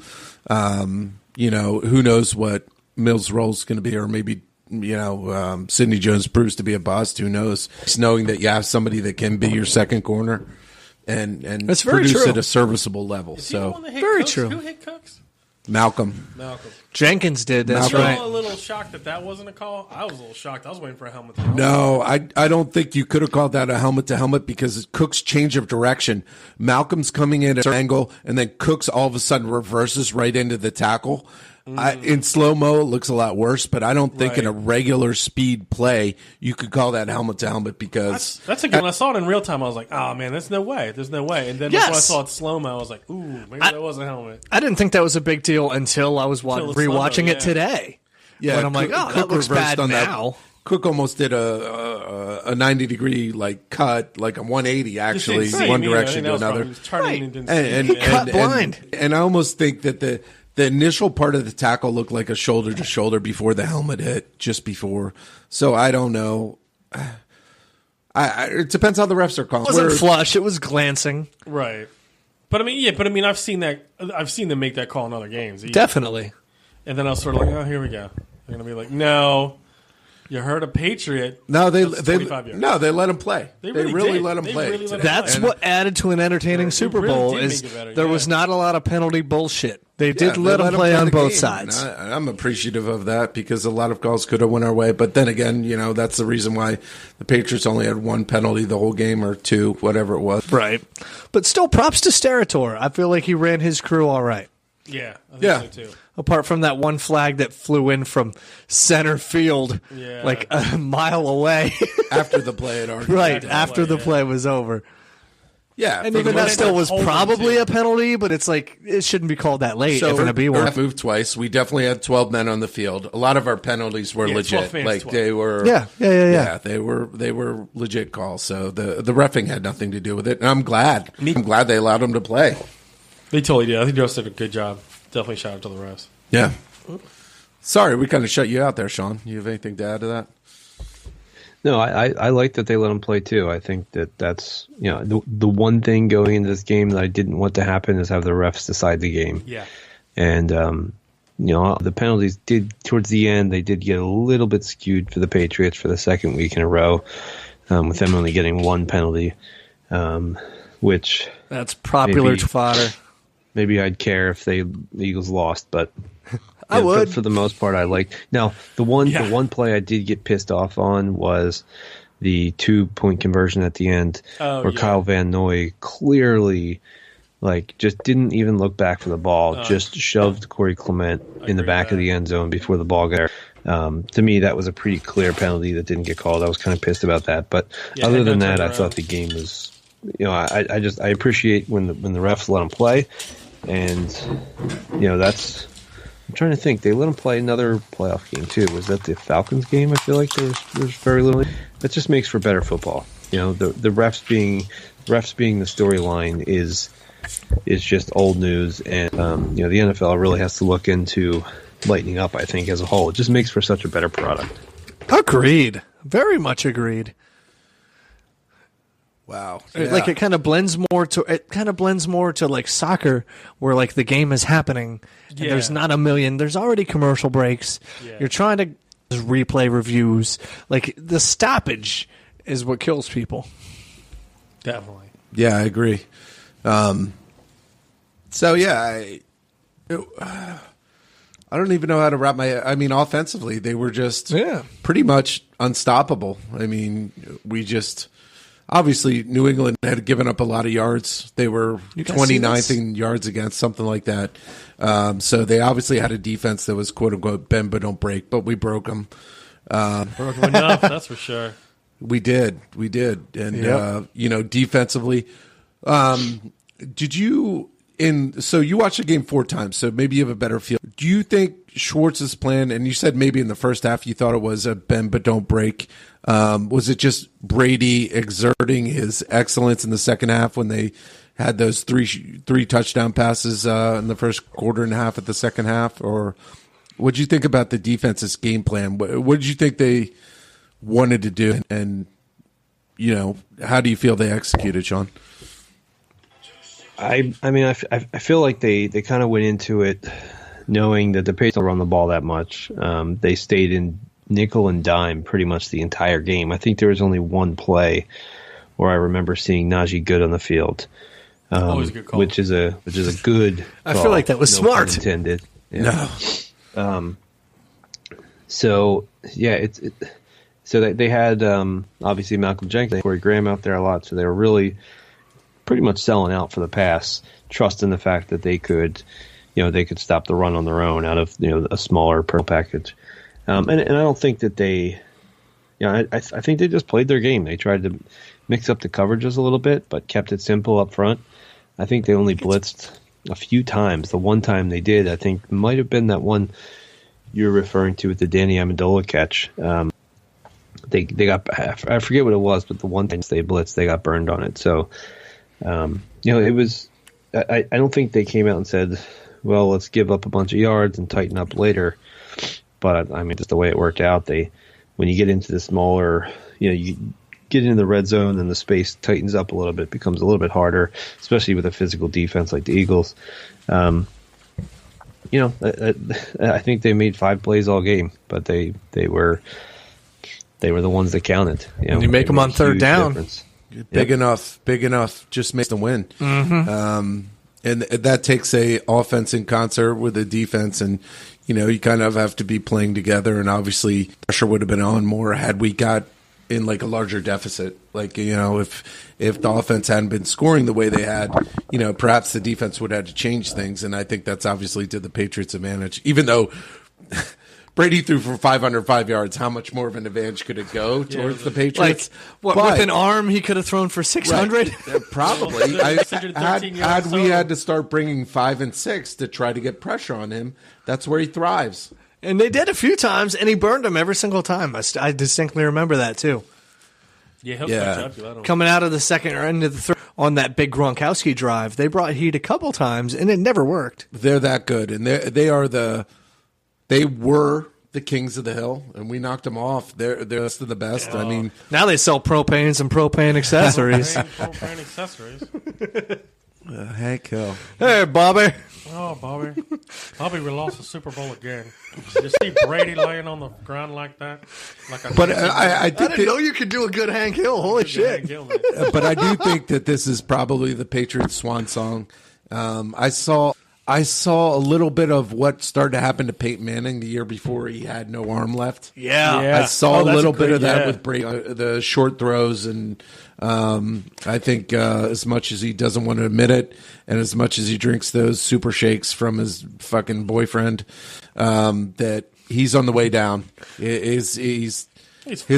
who knows what Mills' role is going to be, or maybe. Sidney Jones proves to be a bust. Who knows? Just knowing that you have somebody that can be your second corner and That's very produce true. at a serviceable level. Is he the So one that hit Very Cooks? true. Who hit Cooks? Malcolm. Jenkins did. That's Malcolm. right. I'm a little shocked that wasn't a call. I was a little shocked. I was waiting for a helmet. No, I don't think you could have called that a helmet to helmet because Cook's change of direction. Malcolm's coming in at an angle, and then Cooks all of a sudden reverses right into the tackle. In slow-mo, it looks a lot worse, but I don't think in a regular speed play you could call that helmet to helmet because That's a good one. I saw it in real time. I was like, oh, man, there's no way. There's no way. And then when I saw it slow-mo, I was like, ooh, maybe that was a helmet. I didn't think that was a big deal until I was Until it's rewatching slow-mo, it today. yeah, But I'm like, oh, that looks reversed bad on that. now. Cook almost did a 90-degree like cut, like a 180 actually, Just insane. one You know, direction that to was another. probably just turning and didn't And, see and, it. cut blind. and I almost think that the initial part of the tackle looked like a shoulder to shoulder before the helmet hit, just before. So I don't know. It depends how the refs are calling. It wasn't Where- flush. It was glancing. Right. But I mean, I've seen that. I've seen them make that call in other games. Definitely. And then I was sort of like, oh, here we go. They're going to be like, no, you hurt a Patriot. No, they That's 25 yards. let him play. They really did. let him They play. really let him That's play. what added to an entertaining It Super really Bowl did is make it better, there yeah. was not a lot of penalty bullshit. They Yeah, did they let him play on the both game. sides. And I'm appreciative of that because a lot of calls could have went our way. But then again, that's the reason why the Patriots only had one penalty the whole game or two, whatever it was. Right. But still, props to Sterator. I feel like he ran his crew all right. Yeah. I think Yeah. so too. Apart from that one flag that flew in from center field, Yeah. like a mile away. After the play had already right. the After play, the yeah. play was over. Yeah. And for even the that most still part. was holding, probably too. a penalty, but it's like, it shouldn't be called that late So if it's going to be one. Irv moved twice. We definitely had 12 men on the field. A lot of our penalties were 12 legit. fans, Like 12. they were. Yeah. They were legit calls. So the reffing had nothing to do with it. And I'm glad. I'm glad they allowed him to play. They totally did. I think the refs did a good job. Definitely shout out to the refs. Yeah. Sorry, we kind of shut you out there, Sean. You have anything to add to that? No, I like that they let him play too. I think that's the one thing going into this game that I didn't want to happen is have the refs decide the game. Yeah. And the penalties did towards the end. They did get a little bit skewed for the Patriots for the second week in a row, with them only getting one penalty, which That's popular Maybe. fodder. maybe I'd care if the Eagles lost, but. I would. For the most part, I like. Now, the one play I did get pissed off on was the 2-point conversion at the end, where Kyle Van Noy clearly, just didn't even look back for the ball, just shoved Corey Clement in the back of the end zone before the ball got there. To me, that was a pretty clear penalty that didn't get called. I was kind of pissed about that. But other than that, I thought the game was, I appreciate when the refs let them play. And, I'm trying to think. They let them play another playoff game, too. Was that the Falcons game? I feel like there's very little. That just makes for better football. The refs being the storyline is just old news. And, the NFL really has to look into lightening up, I think, as a whole. It just makes for such a better product. Agreed. Very much agreed. Wow. Like it kind of blends more to like soccer, where like the game is happening and there's not a million. There's already commercial breaks. Yeah. You're trying to replay reviews. Like the stoppage is what kills people. Definitely. Yeah, I agree. I don't even know how to wrap I mean, offensively, they were just pretty much unstoppable. I mean, obviously, New England had given up a lot of yards. They were 29th in yards against, something like that. So they obviously had a defense that was, quote-unquote, bend but don't break, but we broke them. Broke them enough, that's for sure. We did. And, defensively, did you – so you watched the game 4 times, so maybe you have a better feel. Do you think Schwartz's plan, and you said maybe in the first half you thought it was a bend but don't break, was it just Brady exerting his excellence in the second half when they had those three touchdown passes in the first quarter and a half of the second half? Or what did you think about the defense's game plan? What did you think they wanted to do? And, how do you feel they executed, Sean? I feel like they kind of went into it knowing that the Patriots don't run the ball that much. They stayed in nickel and dime pretty much the entire game. I think there was only one play where I remember seeing Najee Good on the field, always a good call. which is a good call. I feel like that was smart. Pun intended. Yeah. No. So they had obviously Malcolm Jenkins, Corey Graham out there a lot, so they were really pretty much selling out for the pass, trusting the fact that they could stop the run on their own out of a smaller pearl package. And I don't think that they, I think they just played their game. They tried to mix up the coverages a little bit, but kept it simple up front. I think they only blitzed a few times. The one time they did, I think, might have been that one you're referring to with the Danny Amendola catch. They got, I forget what it was, but the one time they blitzed, they got burned on it. So, it was, I don't think they came out and said, well, let's give up a bunch of yards and tighten up later. But I mean, just the way it worked out, when you get into the smaller, you get into the red zone and the space tightens up a little bit, becomes a little bit harder, especially with a physical defense like the Eagles. I think they made 5 plays all game, but they were the ones that counted. And you make them on third down. Difference. Big enough just makes them win. Mm-hmm. And that takes a offense in concert with a defense, and you kind of have to be playing together. And obviously, pressure would have been on more had we got in like a larger deficit. Like if the offense hadn't been scoring the way they had, perhaps the defense would have had to change things. And I think that's obviously to the Patriots' advantage, even though Brady threw for 505 yards. How much more of an advantage could it go towards the Patriots? With an arm, he could have thrown for 600? Right. Probably. Had we had to start bringing 5 and 6 to try to get pressure on him, that's where he thrives. And they did a few times, and he burned them every single time. I distinctly remember that, too. Yeah. Coming out of the second or end of the third on that big Gronkowski drive, they brought heat a couple times, and it never worked. They're that good, and they were the kings of the hill, and we knocked them off. They're best of the best. I mean, now they sell propanes and propane accessories. Propane accessories. Hank Hill. Hey, Bobby. Oh, Bobby. Bobby, we lost the Super Bowl again. Did you see Brady laying on the ground like that? I didn't know you could do a good Hank Hill. Holy shit. Hank Hill, but I do think that this is probably the Patriots' swan song. I saw a little bit of what started to happen to Peyton Manning the year before he had no arm left. Yeah. I saw a little bit of that with Brady, the short throws, and I think as much as he doesn't want to admit it, and as much as he drinks those super shakes from his fucking boyfriend, that he's on the way down. He's his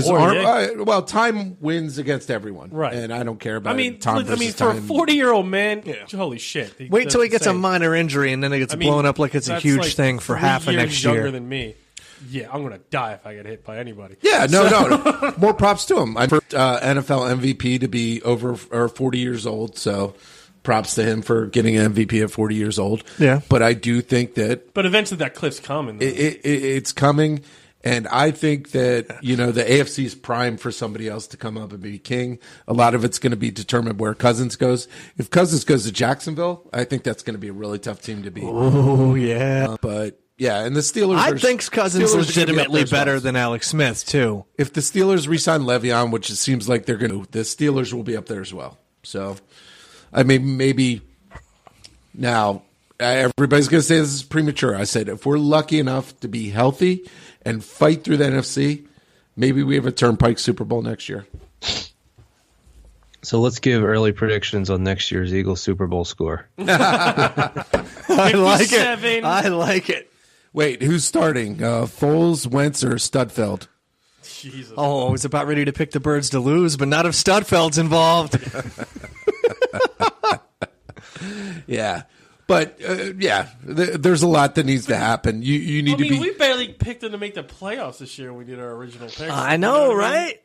40, arm. eh? Well, time wins against everyone, Right. And I don't care about. I mean, time for a versus time. 40-year-old man, holy shit! Wait till he That's gets a insane. minor injury and then it gets blown up like it's a that's huge like thing for 3 half of years next younger year. than me. Yeah, I'm gonna die if I get hit by anybody. Yeah, no. More props to him. I'm first NFL MVP to be over or 40 years old, so props to him for getting an MVP at 40 years old. Yeah. But I do think that But eventually that cliff's coming. Though. it's coming, and I think that, the AFC is primed for somebody else to come up and be king. A lot of it's going to be determined where Cousins goes. If Cousins goes to Jacksonville, I think that's going to be a really tough team to beat. Oh, yeah. But yeah, and the Steelers. I think Cousins Steelers are gonna be legitimately up there as better well. than Alex Smith, too. If the Steelers re-sign Le'Veon, which it seems like they're going to, the Steelers will be up there as well. So, I mean, maybe now everybody's going to say this is premature. I said if we're lucky enough to be healthy and fight through the NFC, maybe we have a Turnpike Super Bowl next year. So let's give early predictions on next year's Eagles Super Bowl score. I like it. 57. I like it. Wait, who's starting? Foles, Wentz, or Studfeld? Jesus. Oh, I was about ready to pick the Birds to lose, but not if Studfeld's involved. Yeah. But, there's a lot that needs to happen. You need I mean, to be... we barely picked them to make the playoffs this year when we did our original picks. I You know, what I mean? right?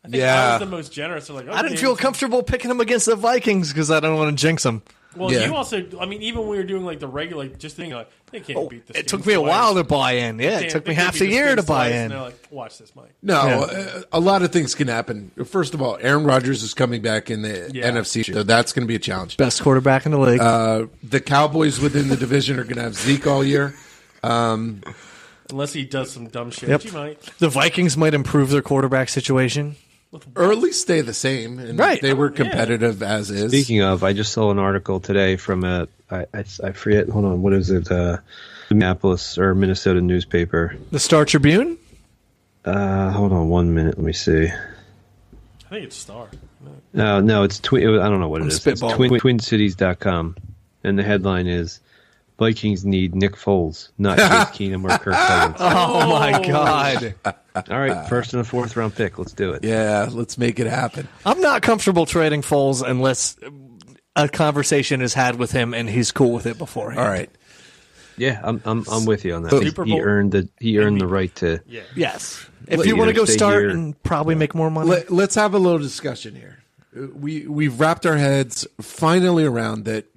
I think I was the most generous. Like, I didn't feel comfortable picking them against the Vikings because I don't want to jinx them. Well, Yeah. you also, I mean, even when we were doing like the regular, just thinking like they can't beat this. It took me a while to buy in. Yeah, it took me half a year to buy in. And they're like, watch this, Mike. No, Yeah. a lot of things can happen. First of all, Aaron Rodgers is coming back in the Yeah. NFC, so that's going to be a challenge. Best quarterback in the league. The Cowboys within the division are going to have Zeke all year. Unless he does some dumb shit, Yep. which he might. The Vikings might improve their quarterback situation. Or at least stay the same. And Right. they were competitive as is. Speaking of, I just saw an article today from I forget. Hold on, what is it? Minneapolis or Minnesota newspaper. The Star Tribune? Hold on 1 minute. Let me see. I think it's Star. No, it's I don't know what it is. It's spitballing. twincities.com, and the headline is Vikings need Nick Foles, not Case Keenum or Kirk Cousins. Oh, my God. All right, first and a fourth round pick. Let's do it. Yeah, let's make it happen. I'm not comfortable trading Foles unless a conversation is had with him and he's cool with it beforehand. All right. Yeah, I'm with you on that. Super He Bowl earned the right to. Yeah. Yes. If Let you you want to know, go stay start here. and probably make more money. Let's have a little discussion here. We've wrapped our heads finally around that.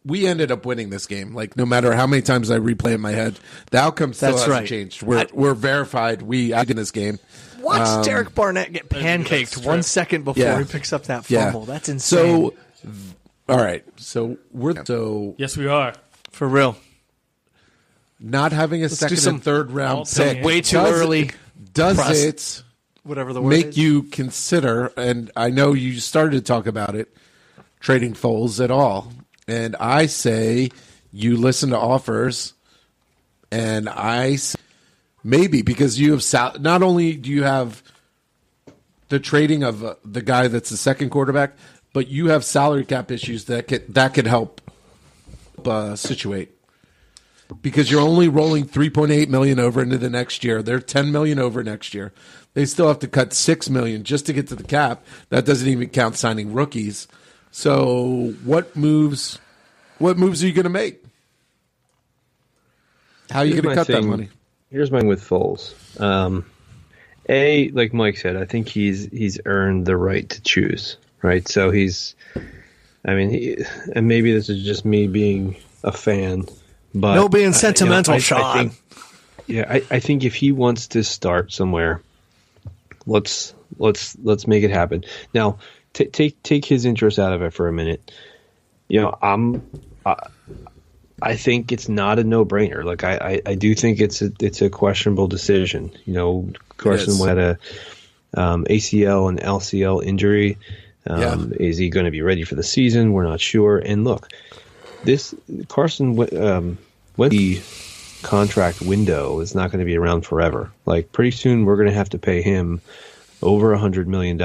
We ended up winning this game. Like, no matter how many times I replay in my head, the outcome still That's hasn't right. changed. We're verified. I did this game. Watch Derek Barnett get pancaked strip. 1 second before Yeah. he picks up that Yeah. fumble. That's insane. So, all right. So Yes, we are. For real. not having a do second some- and third round some pick way too does- early Does press. it Whatever the word make is. you consider? And I know you started to talk about it, trading Foles at all. And I say you listen to offers, and maybe because you have not only do you have the trading of the guy that's the second quarterback, but you have salary cap issues that could help situate. Because you're only rolling $3.8 million over into the next year. They're $10 million over next year. They still have to cut $6 million just to get to the cap. That doesn't even count signing rookies. So what moves are you going to make? How are you Here's going to my cut that thing. money? Here's mine with Foles. Like Mike said, I think he's earned the right to choose. Right, so and maybe this is just me being a fan, but No being sentimental, Sean. I think if he wants to start somewhere, let's make it happen. Now, take his interest out of it for a minute. I think it's not a no-brainer. Like I do think it's a questionable decision. Carson had a ACL and LCL injury. Is he going to be ready for the season? We're not sure. And look, this Carson when the contract window is not going to be around forever. Like pretty soon, we're going to have to pay him over $100 million,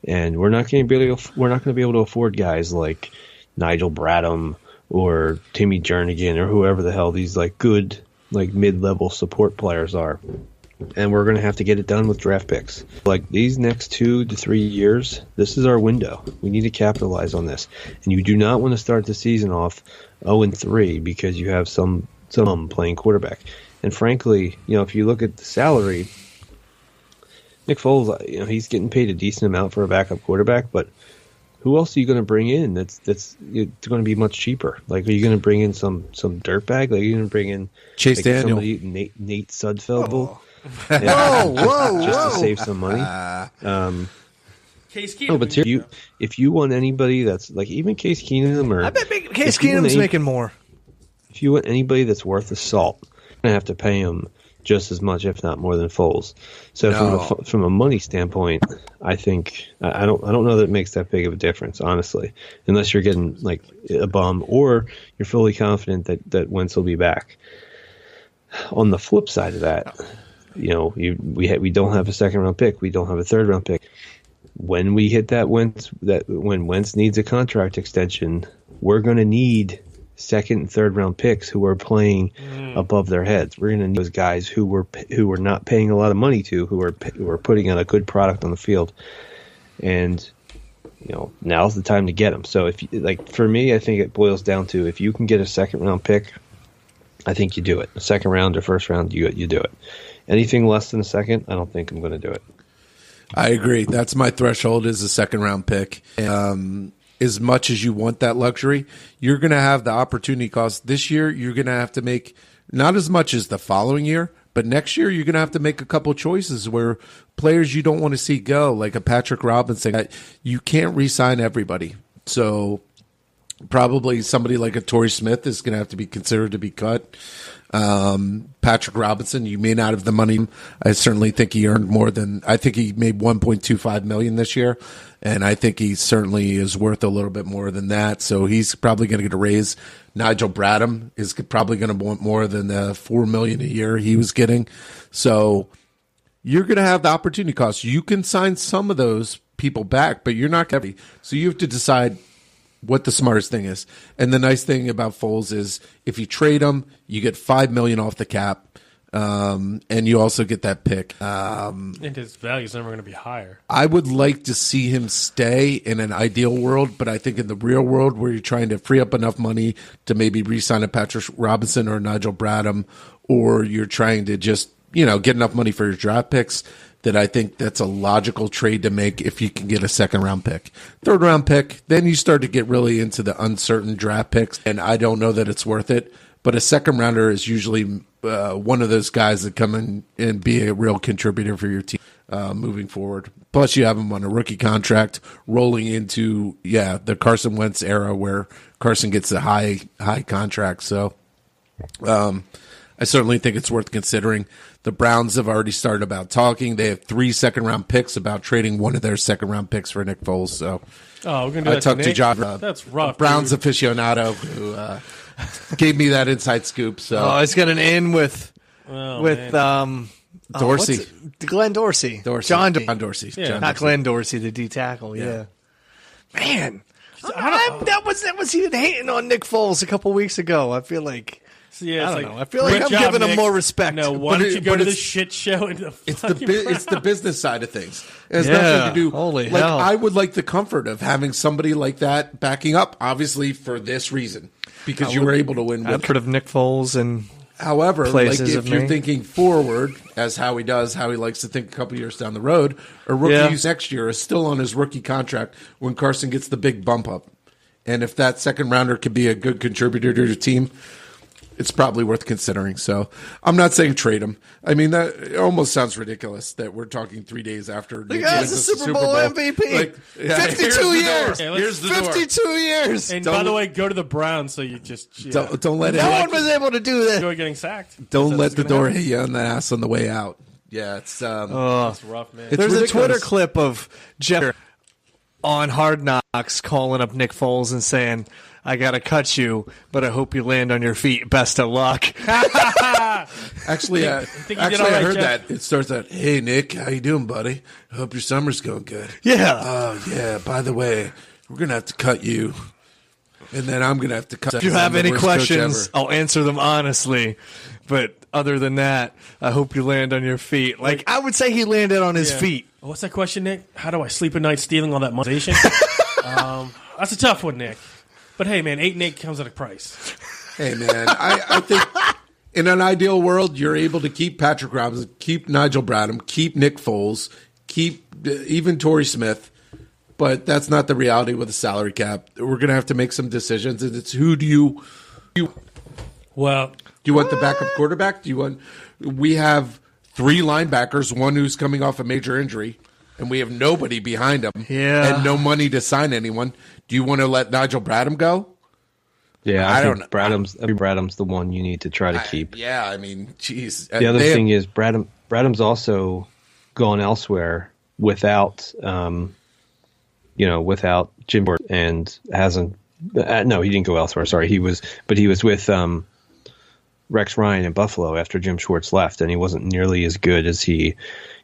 and we're not going to be able to afford guys like Nigel Bradham or Timmy Jernigan or whoever the hell these like good like mid-level support players are. And we're going to have to get it done with draft picks. Like these next 2 to 3 years, this is our window. We need to capitalize on this. And you do not want to start the season off 0-3 because you have some playing quarterback. And frankly, if you look at the salary, Nick Foles, he's getting paid a decent amount for a backup quarterback, but who else are you going to bring in that's going to be much cheaper? Like, are you going to bring in some dirtbag? Like, are you going to bring in Chase Daniel, Nate Sudfeld? Whoa! Just to save some money. Case Keenum. No, but if you want anybody that's like even Case Keenum, or I bet Case Keenum's making more. If you want anybody that's worth the salt, you're gonna have to pay him just as much, if not more, than Foles. So from a money standpoint, I think I don't know that it makes that big of a difference, honestly, unless you're getting like a bum or you're fully confident that Wentz will be back. On the flip side of that, we don't have a second round pick, we don't have a third round pick. When we hit when Wentz needs a contract extension, we're going to need second and third round picks who are playing above their heads. We're going to need those guys who we're not paying a lot of money to, who are putting out a good product on the field. And now's the time to get them. So for me, I think it boils down to if you can get a second round pick, I think you do it. A second round or first round, you do it. Anything less than a second, I don't think I'm going to do it. I agree. That's my threshold, is a second round pick. As much as you want that luxury, you're going to have the opportunity cost. This year, you're going to have to make not as much as the following year, but next year, you're going to have to make a couple choices where players you don't want to see go, like a Patrick Robinson. You can't re-sign everybody. So probably somebody like a Torrey Smith is going to have to be considered to be cut. Patrick Robinson, you may not have the money. I certainly think he earned more than, I think he made $1.25 million this year. And I think he certainly is worth a little bit more than that. So he's probably going to get a raise. Nigel Bradham is probably going to want more than the $4 million a year he was getting. So you're going to have the opportunity cost. You can sign some of those people back, but you're not going to. So you have to decide what the smartest thing is. And the nice thing about Foles is if you trade him, you get $5 million off the cap. And you also get that pick. And his value is never going to be higher. I would like to see him stay in an ideal world, but I think in the real world where you're trying to free up enough money to maybe re-sign a Patrick Robinson or Nigel Bradham, or you're trying to just, get enough money for your draft picks, that I think that's a logical trade to make if you can get a second round pick. Third round pick, then you start to get really into the uncertain draft picks, and I don't know that it's worth it. But a second rounder is usually one of those guys that come in and be a real contributor for your team moving forward. Plus, you have him on a rookie contract rolling into, the Carson Wentz era where Carson gets a high contract. So I certainly think it's worth considering. The Browns have already started about talking. They have 3 second-round picks about trading one of their second-round picks for Nick Foles. So we're gonna do I that talked to John, that's rough. Browns dude. aficionado, who gave me that inside scoop. So It's got an in with Dorsey. Glenn Dorsey. John Dorsey. Yeah. John Not Dorsey. Glenn Dorsey, the D tackle. Yeah. Man, that was even hating on Nick Foles a couple weeks ago. I feel like. Yeah, I it's don't know. I feel like great I'm job, giving him Nick. more respect. No, why don't you go but to the it's- shit show? In the It's fucking it's the business side of things. It has Yeah, nothing to do. holy like hell. I would like the comfort of having somebody like that backing up. Obviously, for this reason, because you were able to win. I've With, heard of Nick Foles and however, like places if of you're me. thinking forward, as Howie does, Howie likes to think a couple years down the road. A rookie next year is still on his rookie contract when Carson gets the big bump up, and if that second rounder could be a good contributor to your team, it's probably worth considering. So I'm not saying trade him. I mean, that it almost sounds ridiculous that we're talking 3 days after the guy's a Super Bowl MVP. Like, 52 here's the door. years. Here's the door. 52 years. And by the way, go to the Browns so you just Don't let it. No one was able to do that. enjoy getting sacked. Don't That's let what's the gonna door happen. hit you on the ass on the way out. Yeah, it's That's rough, man. It's There's ridiculous. a Twitter clip of Jeff on Hard Knocks calling up Nick Foles and saying, I got to cut you, but I hope you land on your feet. Best of luck. Actually, I think you did all right, heard Jeff. that. It starts out, "Hey Nick, how you doing, buddy? Hope your summer's going good." Yeah. Oh yeah. By the way, we're gonna have to cut you, and then I'm gonna have to cut. If you have any questions, I'll answer them honestly. But other than that, I hope you land on your feet. Like, I would say he landed on his feet. What's that question, Nick? How do I sleep at night stealing all that monetization? That's a tough one, Nick. But hey, man, 8 and 8 comes at a price. Hey, man, I think in an ideal world, you're able to keep Patrick Robinson, keep Nigel Bradham, keep Nick Foles, keep even Torrey Smith. But that's not the reality with the salary cap. We're going to have to make some decisions. And it's who do you Well, do you want the backup quarterback? We have 3 linebackers, one who's coming off a major injury, and we have nobody behind him and no money to sign anyone. Do you want to let Nigel Bradham go? Yeah, I think Bradham's the one you need to try to keep. Yeah, I mean, geez. The other thing is Bradham's also gone elsewhere without without Jim Ford, and hasn't. No, he didn't go elsewhere. Sorry, he was with Rex Ryan in Buffalo after Jim Schwartz left, and he wasn't nearly as good as he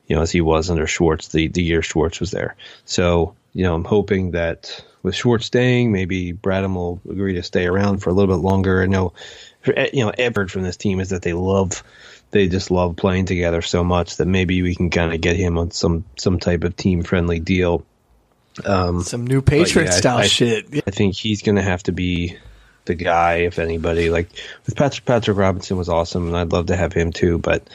was under Schwartz the year Schwartz was there. So I'm hoping that with Schwartz staying, maybe Bradham will agree to stay around for a little bit longer. I know, I've from this team is that they just love playing together so much that maybe we can kind of get him on some type of team friendly deal. Some new Patriot style shit. I think he's going to have to be the guy, if anybody. Like with Patrick Robinson was awesome, and I'd love to have him too. But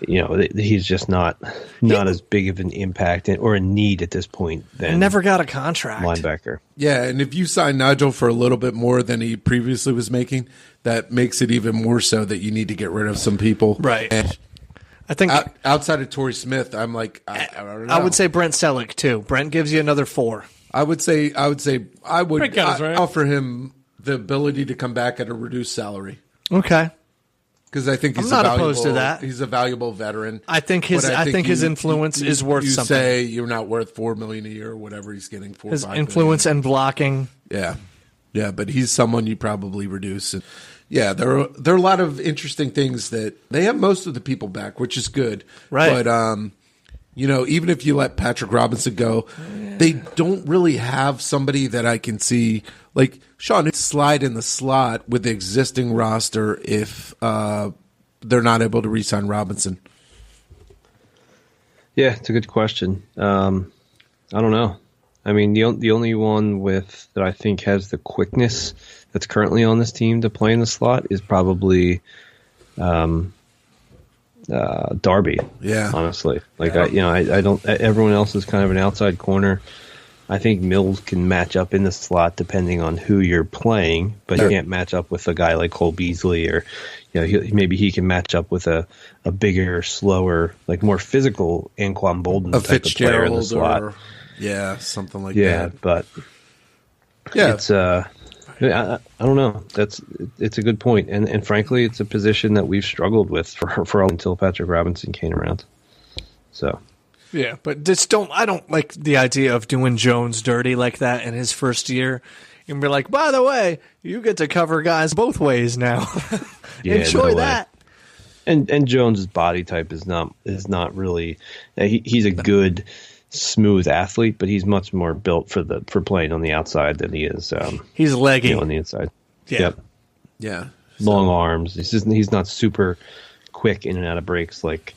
he's just not as big of an impact or a need at this point. Than never got a contract linebacker. Yeah, and if you sign Nigel for a little bit more than he previously was making, that makes it even more so that you need to get rid of some people. Right. And I think outside of Torrey Smith, I'm like, I don't know. I would say Brent Selleck too. Brent gives you another 4. I would Right. offer him the ability to come back at a reduced salary. Okay. Because I think I'm not opposed to that. He's a valuable veteran. I think his influence is worth you something. Say you're not worth $4 million a year or whatever he's getting. His influence and blocking. Yeah, but he's someone you probably reduce. And yeah, there are a lot of interesting things that they have most of the people back, which is good. Right. But even if you let Patrick Robinson go, they don't really have somebody that I can see like Sean slide in the slot with the existing roster if they're not able to re-sign Robinson. Yeah, it's a good question. I don't know. I mean, the only one that I think has the quickness that's currently on this team to play in the slot is probably Darby. Yeah, honestly, I don't. Everyone else is kind of an outside corner. I think Mills can match up in the slot depending on who you're playing, but he can't match up with a guy like Cole Beasley, or maybe he can match up with a bigger, slower, like more physical Anquan Bolden a type of player in the slot. Or, something like that. But it's I don't know. It's a good point, and frankly, it's a position that we've struggled with for until Patrick Robinson came around. So. Yeah, but I don't like the idea of doing Jones dirty like that in his first year and be like, by the way, you get to cover guys both ways now. Enjoy that. And Jones's body type is not really he's a good smooth athlete, but he's much more built for playing on the outside than he is he's leggy on the inside. Yeah. Yep. Yeah. Long arms. He's not super quick in and out of breaks like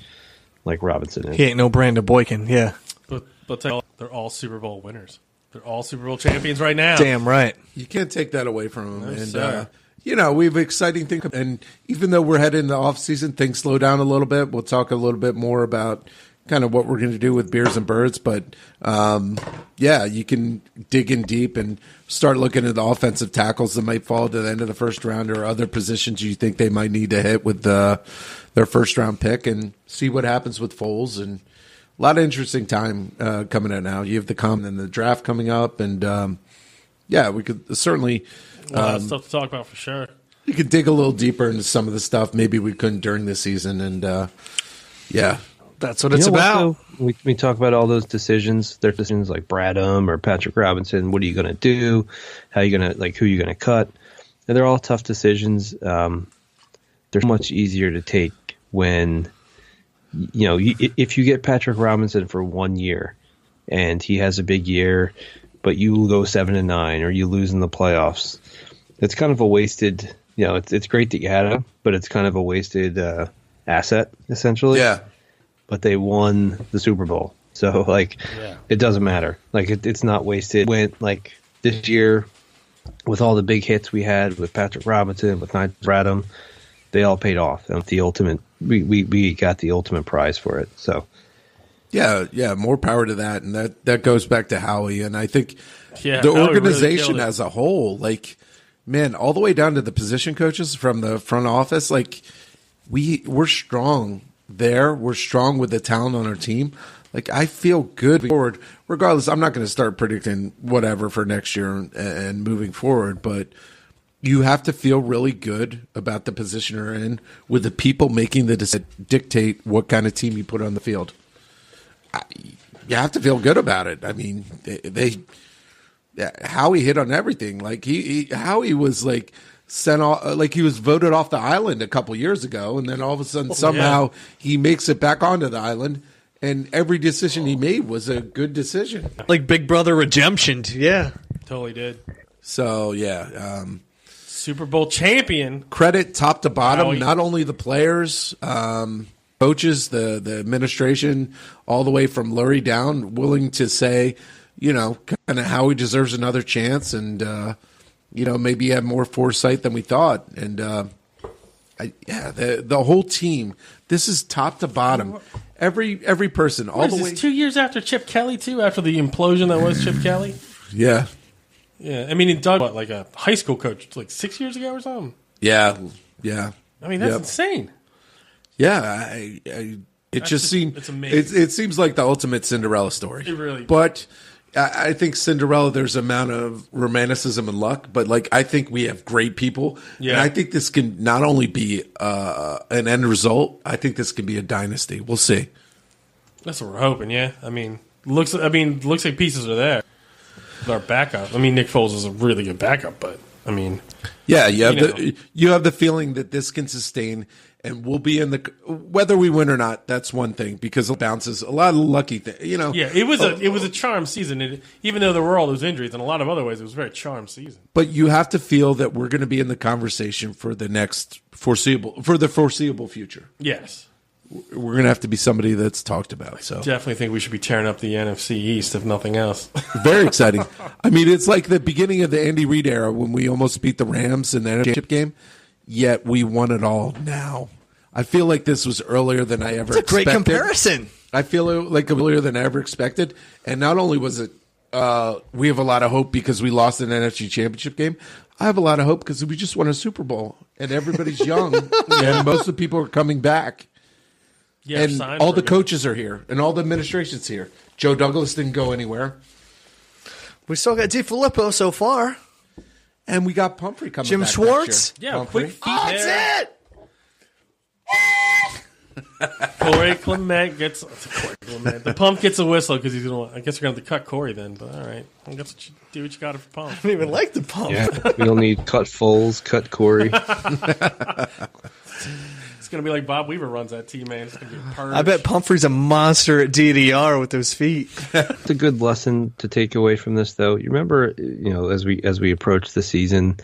Robinson is. He ain't no Brandon Boykin, yeah. But they're all Super Bowl winners. They're all Super Bowl champions right now. Damn right. You can't take that away from them. No, and we have exciting things. And even though we're heading into the offseason, things slow down a little bit. We'll talk a little bit more about kind of what we're going to do with Beers and Birds. But, you can dig in deep and start looking at the offensive tackles that might fall to the end of the first round or other positions you think they might need to hit with their first-round pick and see what happens with Foles. And a lot of interesting time coming out now. You have the draft coming up. And, we could certainly a lot of stuff to talk about for sure. You could dig a little deeper into some of the stuff maybe we couldn't during the season. And, that's what it's about. We talk about all those decisions. There are decisions like Bradham or Patrick Robinson. What are you going to do? How are you going to who are you going to cut? And they're all tough decisions. They're much easier to take when if you get Patrick Robinson for 1 year and he has a big year, but you go 7-9 or you lose in the playoffs. It's kind of a wasted it's great that you had him, but it's kind of a wasted asset essentially. Yeah. But they won the Super Bowl, so it doesn't matter. It's not wasted. Went this year with all the big hits we had with Patrick Robinson, with Nigel Bradham, they all paid off. And the ultimate, we got the ultimate prize for it. So. Yeah, more power to that, and that goes back to Howie, and I think the Howie organization really as a whole, all the way down to the position coaches from the front office, we're strong there. We're strong with the talent on our team. I feel good forward. Regardless, I'm not going to start predicting whatever for next year and moving forward, but you have to feel really good about the position you're in with the people making the decision dictate what kind of team you put on the field. You have to feel good about it. I mean, Howie hit on everything. Howie was sent off, he was voted off the island a couple years ago, and then all of a sudden somehow he makes it back onto the island, and every decision he made was a good decision. Like Big Brother redemption. Yeah. Totally did. So Super Bowl champion. Credit top to bottom, Howie. not only the players, coaches, the administration, all the way from Lurie down, willing to say, kind of how he deserves another chance, and maybe have more foresight than we thought. And the whole team. This is top to bottom. Every person, all the way. 2 years after Chip Kelly too, after the implosion that was Chip Kelly. Yeah, Yeah, I mean, he dug a high school coach 6 years ago or something. yeah. I mean, that's insane. Yeah, it just seems it's amazing. It seems like the ultimate Cinderella story. It really does. But I think Cinderella, there's an amount of romanticism and luck, but I think we have great people. Yeah. And I think this can not only be an end result, I think this can be a dynasty. We'll see. That's what we're hoping. Yeah, I mean, looks like pieces are there. Our backup. I mean, Nick Foles is a really good backup, but I mean, yeah, you have the feeling that this can sustain. And we'll be in whether we win or not. That's one thing, because it bounces a lot of lucky things. Yeah, it was a charmed season. Even though there were all those injuries, in a lot of other ways, it was a very charmed season. But you have to feel that we're going to be in the conversation for the foreseeable future. Yes, we're going to have to be somebody that's talked about. So definitely think we should be tearing up the NFC East, if nothing else. Very exciting. I mean, it's like the beginning of the Andy Reid era when we almost beat the Rams in the NFC Championship game. Yet we won it all now. I feel like this was earlier than I ever expected. That's a great comparison. I feel like earlier than I ever expected. And not only was it, we have a lot of hope because we lost an NFC Championship game. I have a lot of hope because we just won a Super Bowl and everybody's young and most of the people are coming back. Yeah, and all the coaches are here and all the administration's here. Joe Douglas didn't go anywhere. We still got DiFilippo so far. And we got Pumphrey coming Jim back Schwartz? next year. Yeah, Pumphrey. quick feet there. That's it. Corey Clement gets the Pump gets a whistle because he's gonna. I guess we're gonna have to cut Corey then. But all right, I guess do what you got for Pump. I don't even like the Pump. Yeah, we don't need cut Foles, cut Corey. It's gonna be like Bob Weaver runs that team, man. It's gonna be a purge. I bet Pumphrey's a monster at DDR with those feet. It's a good lesson to take away from this, though. You remember, as we approach the season,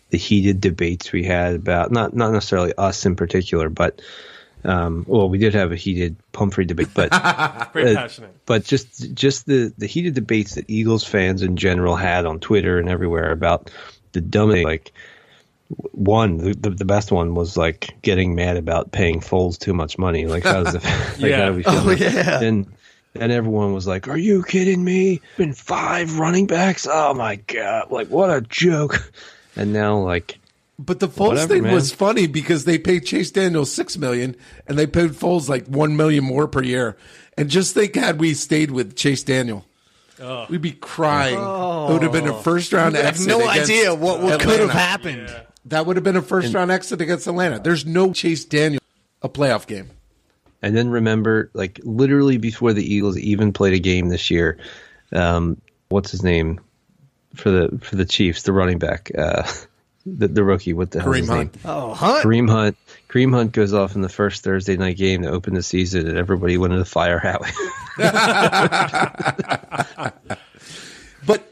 the heated debates we had about not necessarily us in particular, but we did have a heated Pumphrey debate, but very passionate. But just the heated debates that Eagles fans in general had on Twitter and everywhere about the dumb the best one was getting mad about paying Foles too much money. How does how do we feel? Oh yeah. And everyone was like, "Are you kidding me? Been 5 running backs? Oh my god! What a joke!" And now But the Foles thing was funny because they paid Chase Daniels $6 million and they paid Foles $1 million more per year. And just think, had we stayed with Chase Daniel, we'd be crying. It would have been a first round I have exit. no idea what could have Atlanta. happened. Yeah. That would have been a first round exit against Atlanta. There's no Chase Daniel a playoff game. And then remember, literally before the Eagles even played a game this year, what's his name for the Chiefs, the running back, the rookie, what the hell is his name? Oh, Hunt. Kareem Hunt. Kareem Hunt goes off in the first Thursday night game to open the season, and everybody wanted to fire Howie. But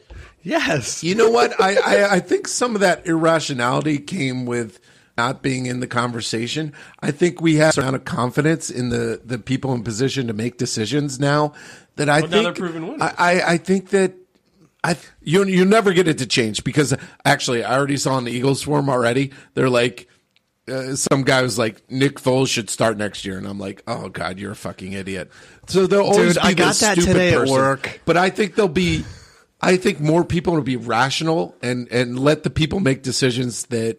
Yes. You know what? I think some of that irrationality came with not being in the conversation. I think we have a amount of confidence in the people in position to make decisions now that I Now think they're proven winners. I think that you never get it to change, because actually I already saw in the Eagles forum already. They're like, some guy was like, Nick Foles should start next year, and I'm like, oh God, you're a fucking idiot. So there'll always Dude, be I got this that stupid today at person. work. But I think I think more people will be rational and let the people make decisions that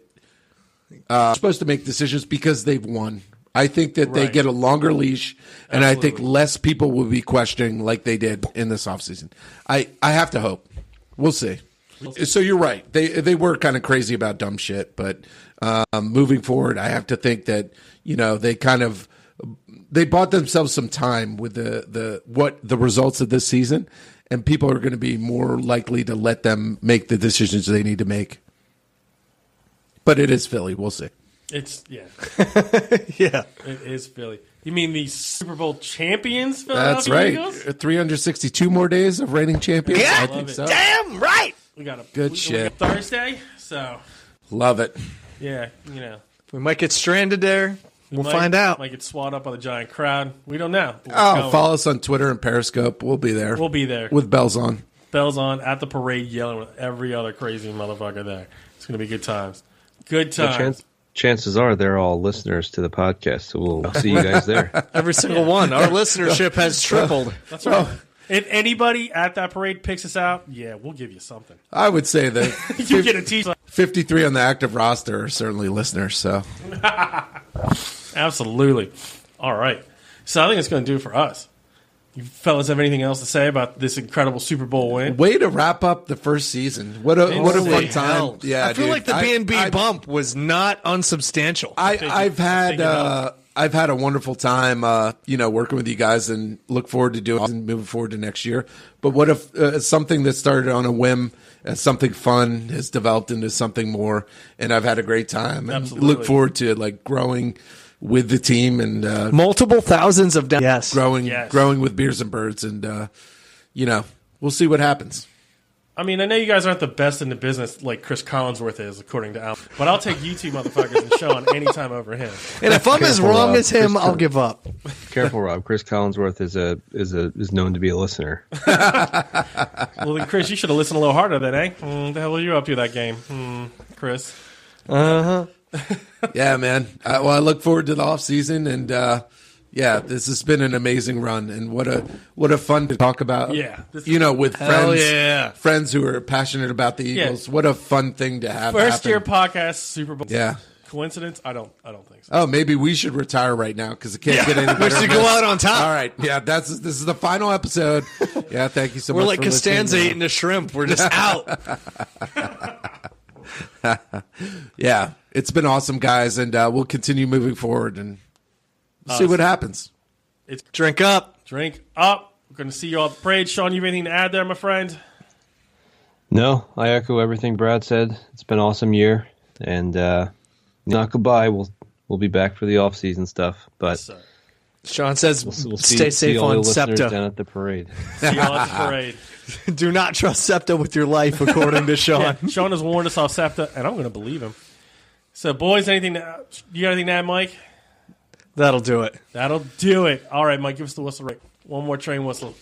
are supposed to make decisions because they've won. I think that they Right. get a longer leash, and I think Absolutely. less people will be questioning like they did in this offseason. I have to hope. We'll see. So you're right. They were kind of crazy about dumb shit, but moving forward, I have to think that, you know, they bought themselves some time with the results of this season, and people are going to be more likely to let them make the decisions they need to make. But it is Philly. We'll see. Yeah. It is Philly. You mean the Super Bowl champions? That's Philadelphia right. Eagles? 362 more days of reigning champions. Yeah, I love think it. so. Damn right. We got a Good we shit. got Thursday, so Love it. yeah, you know. We might get stranded there. We'll find out. Might get swallowed up by the giant crowd. We don't know. But we're Oh, going. follow us on Twitter and Periscope. We'll be there. We'll be there. With bells on. Bells on at the parade, yelling with every other crazy motherfucker there. It's gonna be good times. Good times. Chances are they're all listeners to the podcast, so we'll see you guys there. Every single one. Our listenership has tripled. That's right. If anybody at that parade picks us out, yeah, we'll give you something. I would say that You get a t-shirt. 53 on the active roster are certainly listeners. So Absolutely. All right. So I think it's going to do it for us. You fellas have anything else to say about this incredible Super Bowl win? way to wrap up the first season. What a Holy fun time. hell. Yeah, I feel dude. like the B&B bump was not unsubstantial. I've had a wonderful time, working with you guys, and look forward to doing and moving forward to next year. But what if something that started on a whim, something fun, has developed into something more, and I've had a great time. And Absolutely. look forward to like growing with the team and Multiple thousands of yes. growing Yes. with Beers and Birds, and we'll see what happens. I mean, I know you guys aren't the best in the business like Chris Collinsworth is, according to Al, but I'll take you two motherfuckers and Sean anytime over him. And if I'm as Careful, wrong Rob. as him, I'll give up. Careful, Rob. Chris Collinsworth is known to be a listener. Well, then, Chris, you should have listened a little harder then, eh? The hell were you up to that game, Chris? Yeah, man. I look forward to the off season, and this has been an amazing run, and what a fun to talk about. Yeah. With Hell friends, yeah. friends who are passionate about the Eagles. Yeah. What a fun thing to have. First year happen. podcast, Super Bowl. Yeah. Coincidence? I don't think so. Oh, maybe we should retire right now because it can't get any better. We should than go this. out on top. All right. Yeah, this is the final episode. Yeah, thank you so We're much. like for listening. Costanza eating a shrimp. We're just out. Yeah, it's been awesome, guys, and we'll continue moving forward and see what happens. Drink up. Drink up. We're going to see you all at the parade. Sean, you have anything to add there, my friend? No, I echo everything Brad said. It's been an awesome year, and not goodbye. We'll be back for the off-season stuff, but So, Sean says, we'll stay see safe all on the listeners SEPTA. down at the parade. see you all at the parade. Do not trust SEPTA with your life, according to Sean. Yeah, Sean has warned us off SEPTA, and I'm going to believe him. So, boys, you got anything to add, Mike? That'll do it. That'll do it. All right, Mike, give us the whistle right. One more train whistle.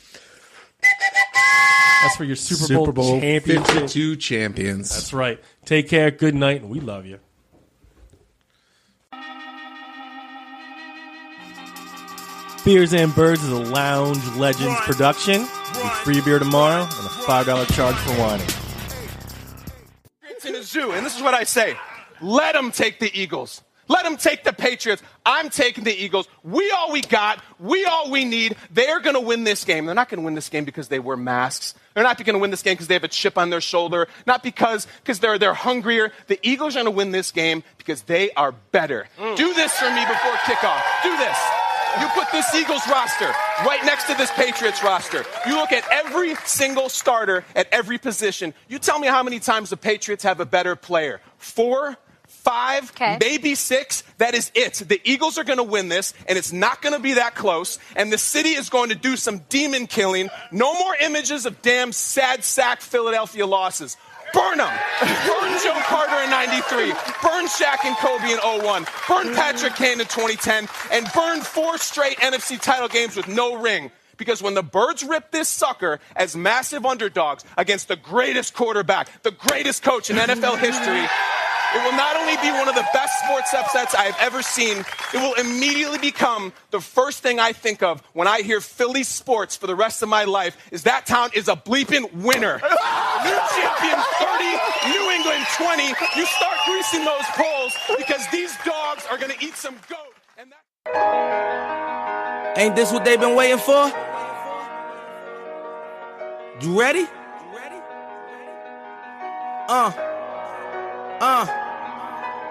That's for your Super Bowl championship. 52 champions. That's right. Take care. Good night, and we love you. Beers and Birds is a Lounge Legends production. Be free beer tomorrow and a $5 charge for whining. It's in a zoo, and this is what I say. Let them take the Eagles. Let them take the Patriots. I'm taking the Eagles. We all we got. We all we need. They're going to win this game. They're not going to win this game because they wear masks. They're not going to win this game because they have a chip on their shoulder. Not because they're hungrier. The Eagles are going to win this game because they are better. Do this for me before kickoff. Do this. You put this Eagles roster right next to this Patriots roster. You look at every single starter at every position. You tell me how many times the Patriots have a better player. 4, 5, Okay. maybe 6. That is it. The Eagles are going to win this, and it's not going to be that close. And the city is going to do some demon killing. No more images of damn sad sack Philadelphia losses. Burn them. Burn Joe Carter in 93. Burn Shaq and Kobe in 01. Burn Patrick Kane in 2010. And burn 4 straight NFC title games with no ring. Because when the Birds rip this sucker as massive underdogs against the greatest quarterback, the greatest coach in NFL history, it will not only be one of the best sports upsets I have ever seen, it will immediately become the first thing I think of when I hear Philly sports for the rest of my life is that town is a bleeping winner. New champion 30, New England 20. You start greasing those poles because these dogs are going to eat some goat. And Ain't this what they've been waiting for? You ready?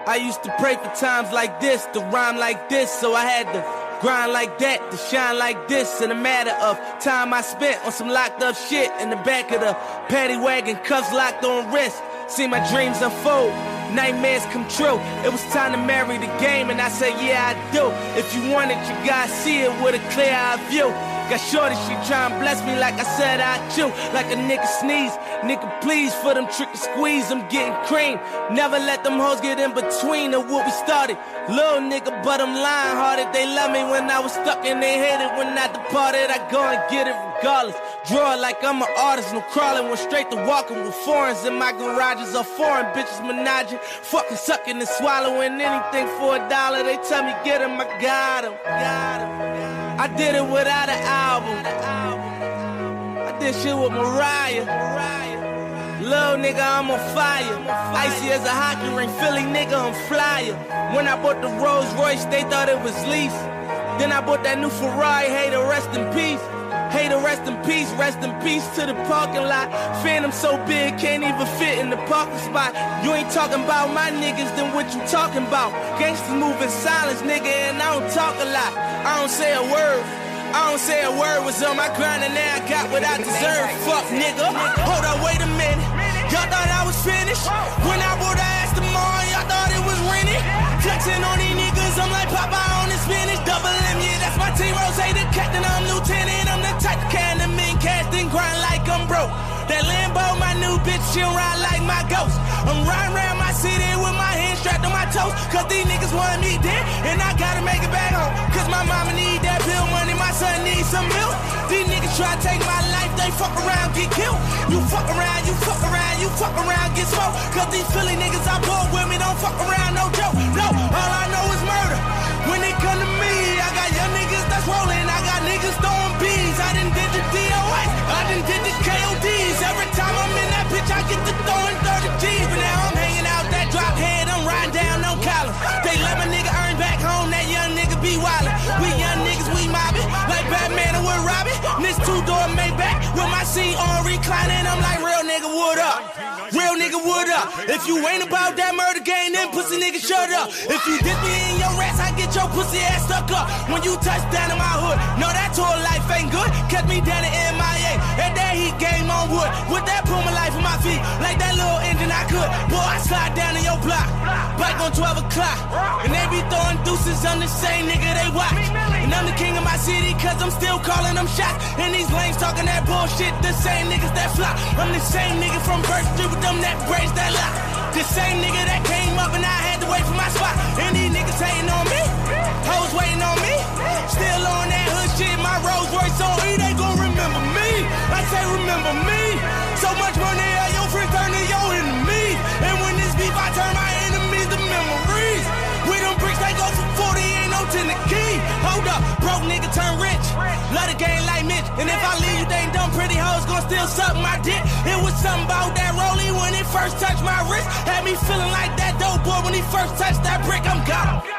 I used to pray for times like this, to rhyme like this, so I had to grind like that, to shine like this. In a matter of time I spent on some locked up shit in the back of the paddy wagon, cuffs locked on wrist. See my dreams unfold, nightmares come true. It was time to marry the game, and I said, yeah, I do. If you want it, you gotta see it with a clear eye view. Got shorty, she tryin' bless me like I said I chew. Like a nigga sneeze, nigga please for them trick and squeeze, I'm getting cream. Never let them hoes get in between of what we started. Little nigga, but I'm lying hearted. They love me when I was stuck and they hated when I departed. I go and get it regardless. Draw it like I'm an artist, no crawling. Went straight to walking with foreigns in my garages. Are foreign bitches menaging, fucking sucking and swallowing anything for $1. They tell me get him, I got him. I did it without an album. I did shit with Mariah. Little nigga, I'm on fire. Icy as a hockey ring, Philly nigga, I'm flyer. When I bought the Rolls Royce, they thought it was lease. Then I bought that new Ferrari, hey, to rest in peace. Hey, to rest in peace to the parking lot. Phantom so big, can't even fit in the parking spot. You ain't talking about my niggas, then what you talking about? Gangsters move in silence, nigga, and I don't talk a lot. I don't say a word. I don't say a word. Was on my grind and now I got what I deserve. Fuck, nigga. Hold up, wait a minute. Y'all thought I was finished? When I bought the ass tomorrow, y'all thought it was rented? Flexing on these niggas, I'm like Popeye on the spinach. Double M, yeah, that's my team. Rose, the captain, I'm lieutenant. I'm the type to can the men cast and grind like I'm broke. That Lambo, my new bitch, she'll ride like my ghost. I'm riding around my city with my hands strapped on my toes. Cause these niggas want me dead, and I gotta make it back home. Cause my mama need that bill money, my son needs some milk. These niggas try to take my life, they fuck around, get killed. You fuck around, you fuck around, you fuck around, get smoked. Cause these Philly niggas I bought with me don't fuck around, no joke. No, all I know is murder. When it come to me, I got young niggas that's rolling, I got niggas throwing bees. I done did the DOS, I done did the KODs. Every time I'm in that bitch, I get to throwing 30 G's. But now I'm hanging out that drop head, I'm riding down no collar. They let my nigga earn back home, that young nigga be wildin'. We young niggas, we mobbing, like Batman and we're robbing. This 2-door Maybach with my seat on reclining. I'm like, real nigga, what up? Real nigga, what up? If you ain't about that murder game, then pussy nigga, shut up. If you dip me in your rats, I get your pussy ass stuck up. When you touch down in my hood, no, that tour life ain't good. Catch me down in MIA, and that heat game on wood. With that Puma life on my feet, like that little engine I could. Boy, I slide down in your block, bike on 12 o'clock. And they be throwing deuces, I'm the same nigga they watch. And I'm the king of my city, cause I'm still calling them shots. And these lanes talking that bullshit, the same niggas that flop. I'm the same nigga from Birch Street with them that braids that lock. The same nigga that came up and I had to wait for my spot. And these niggas hating on me, hoes waiting on me. Still on that hood shit, my Rolls Royce on E, they gon' remember me. I say remember me. So much money at your friends turn to your enemies. And when this beef, I turn my enemies to memories. With them bricks, they go for 40, ain't no 10 the key. Hold up, broke nigga turn rich. Love the game like Mitch. And if I leave you, they ain't dumb pretty hoes gon' still suck my dick. It was something about that rollie when it first touched my wrist. Had me feeling like that dope boy when he first touched that brick, I'm gone.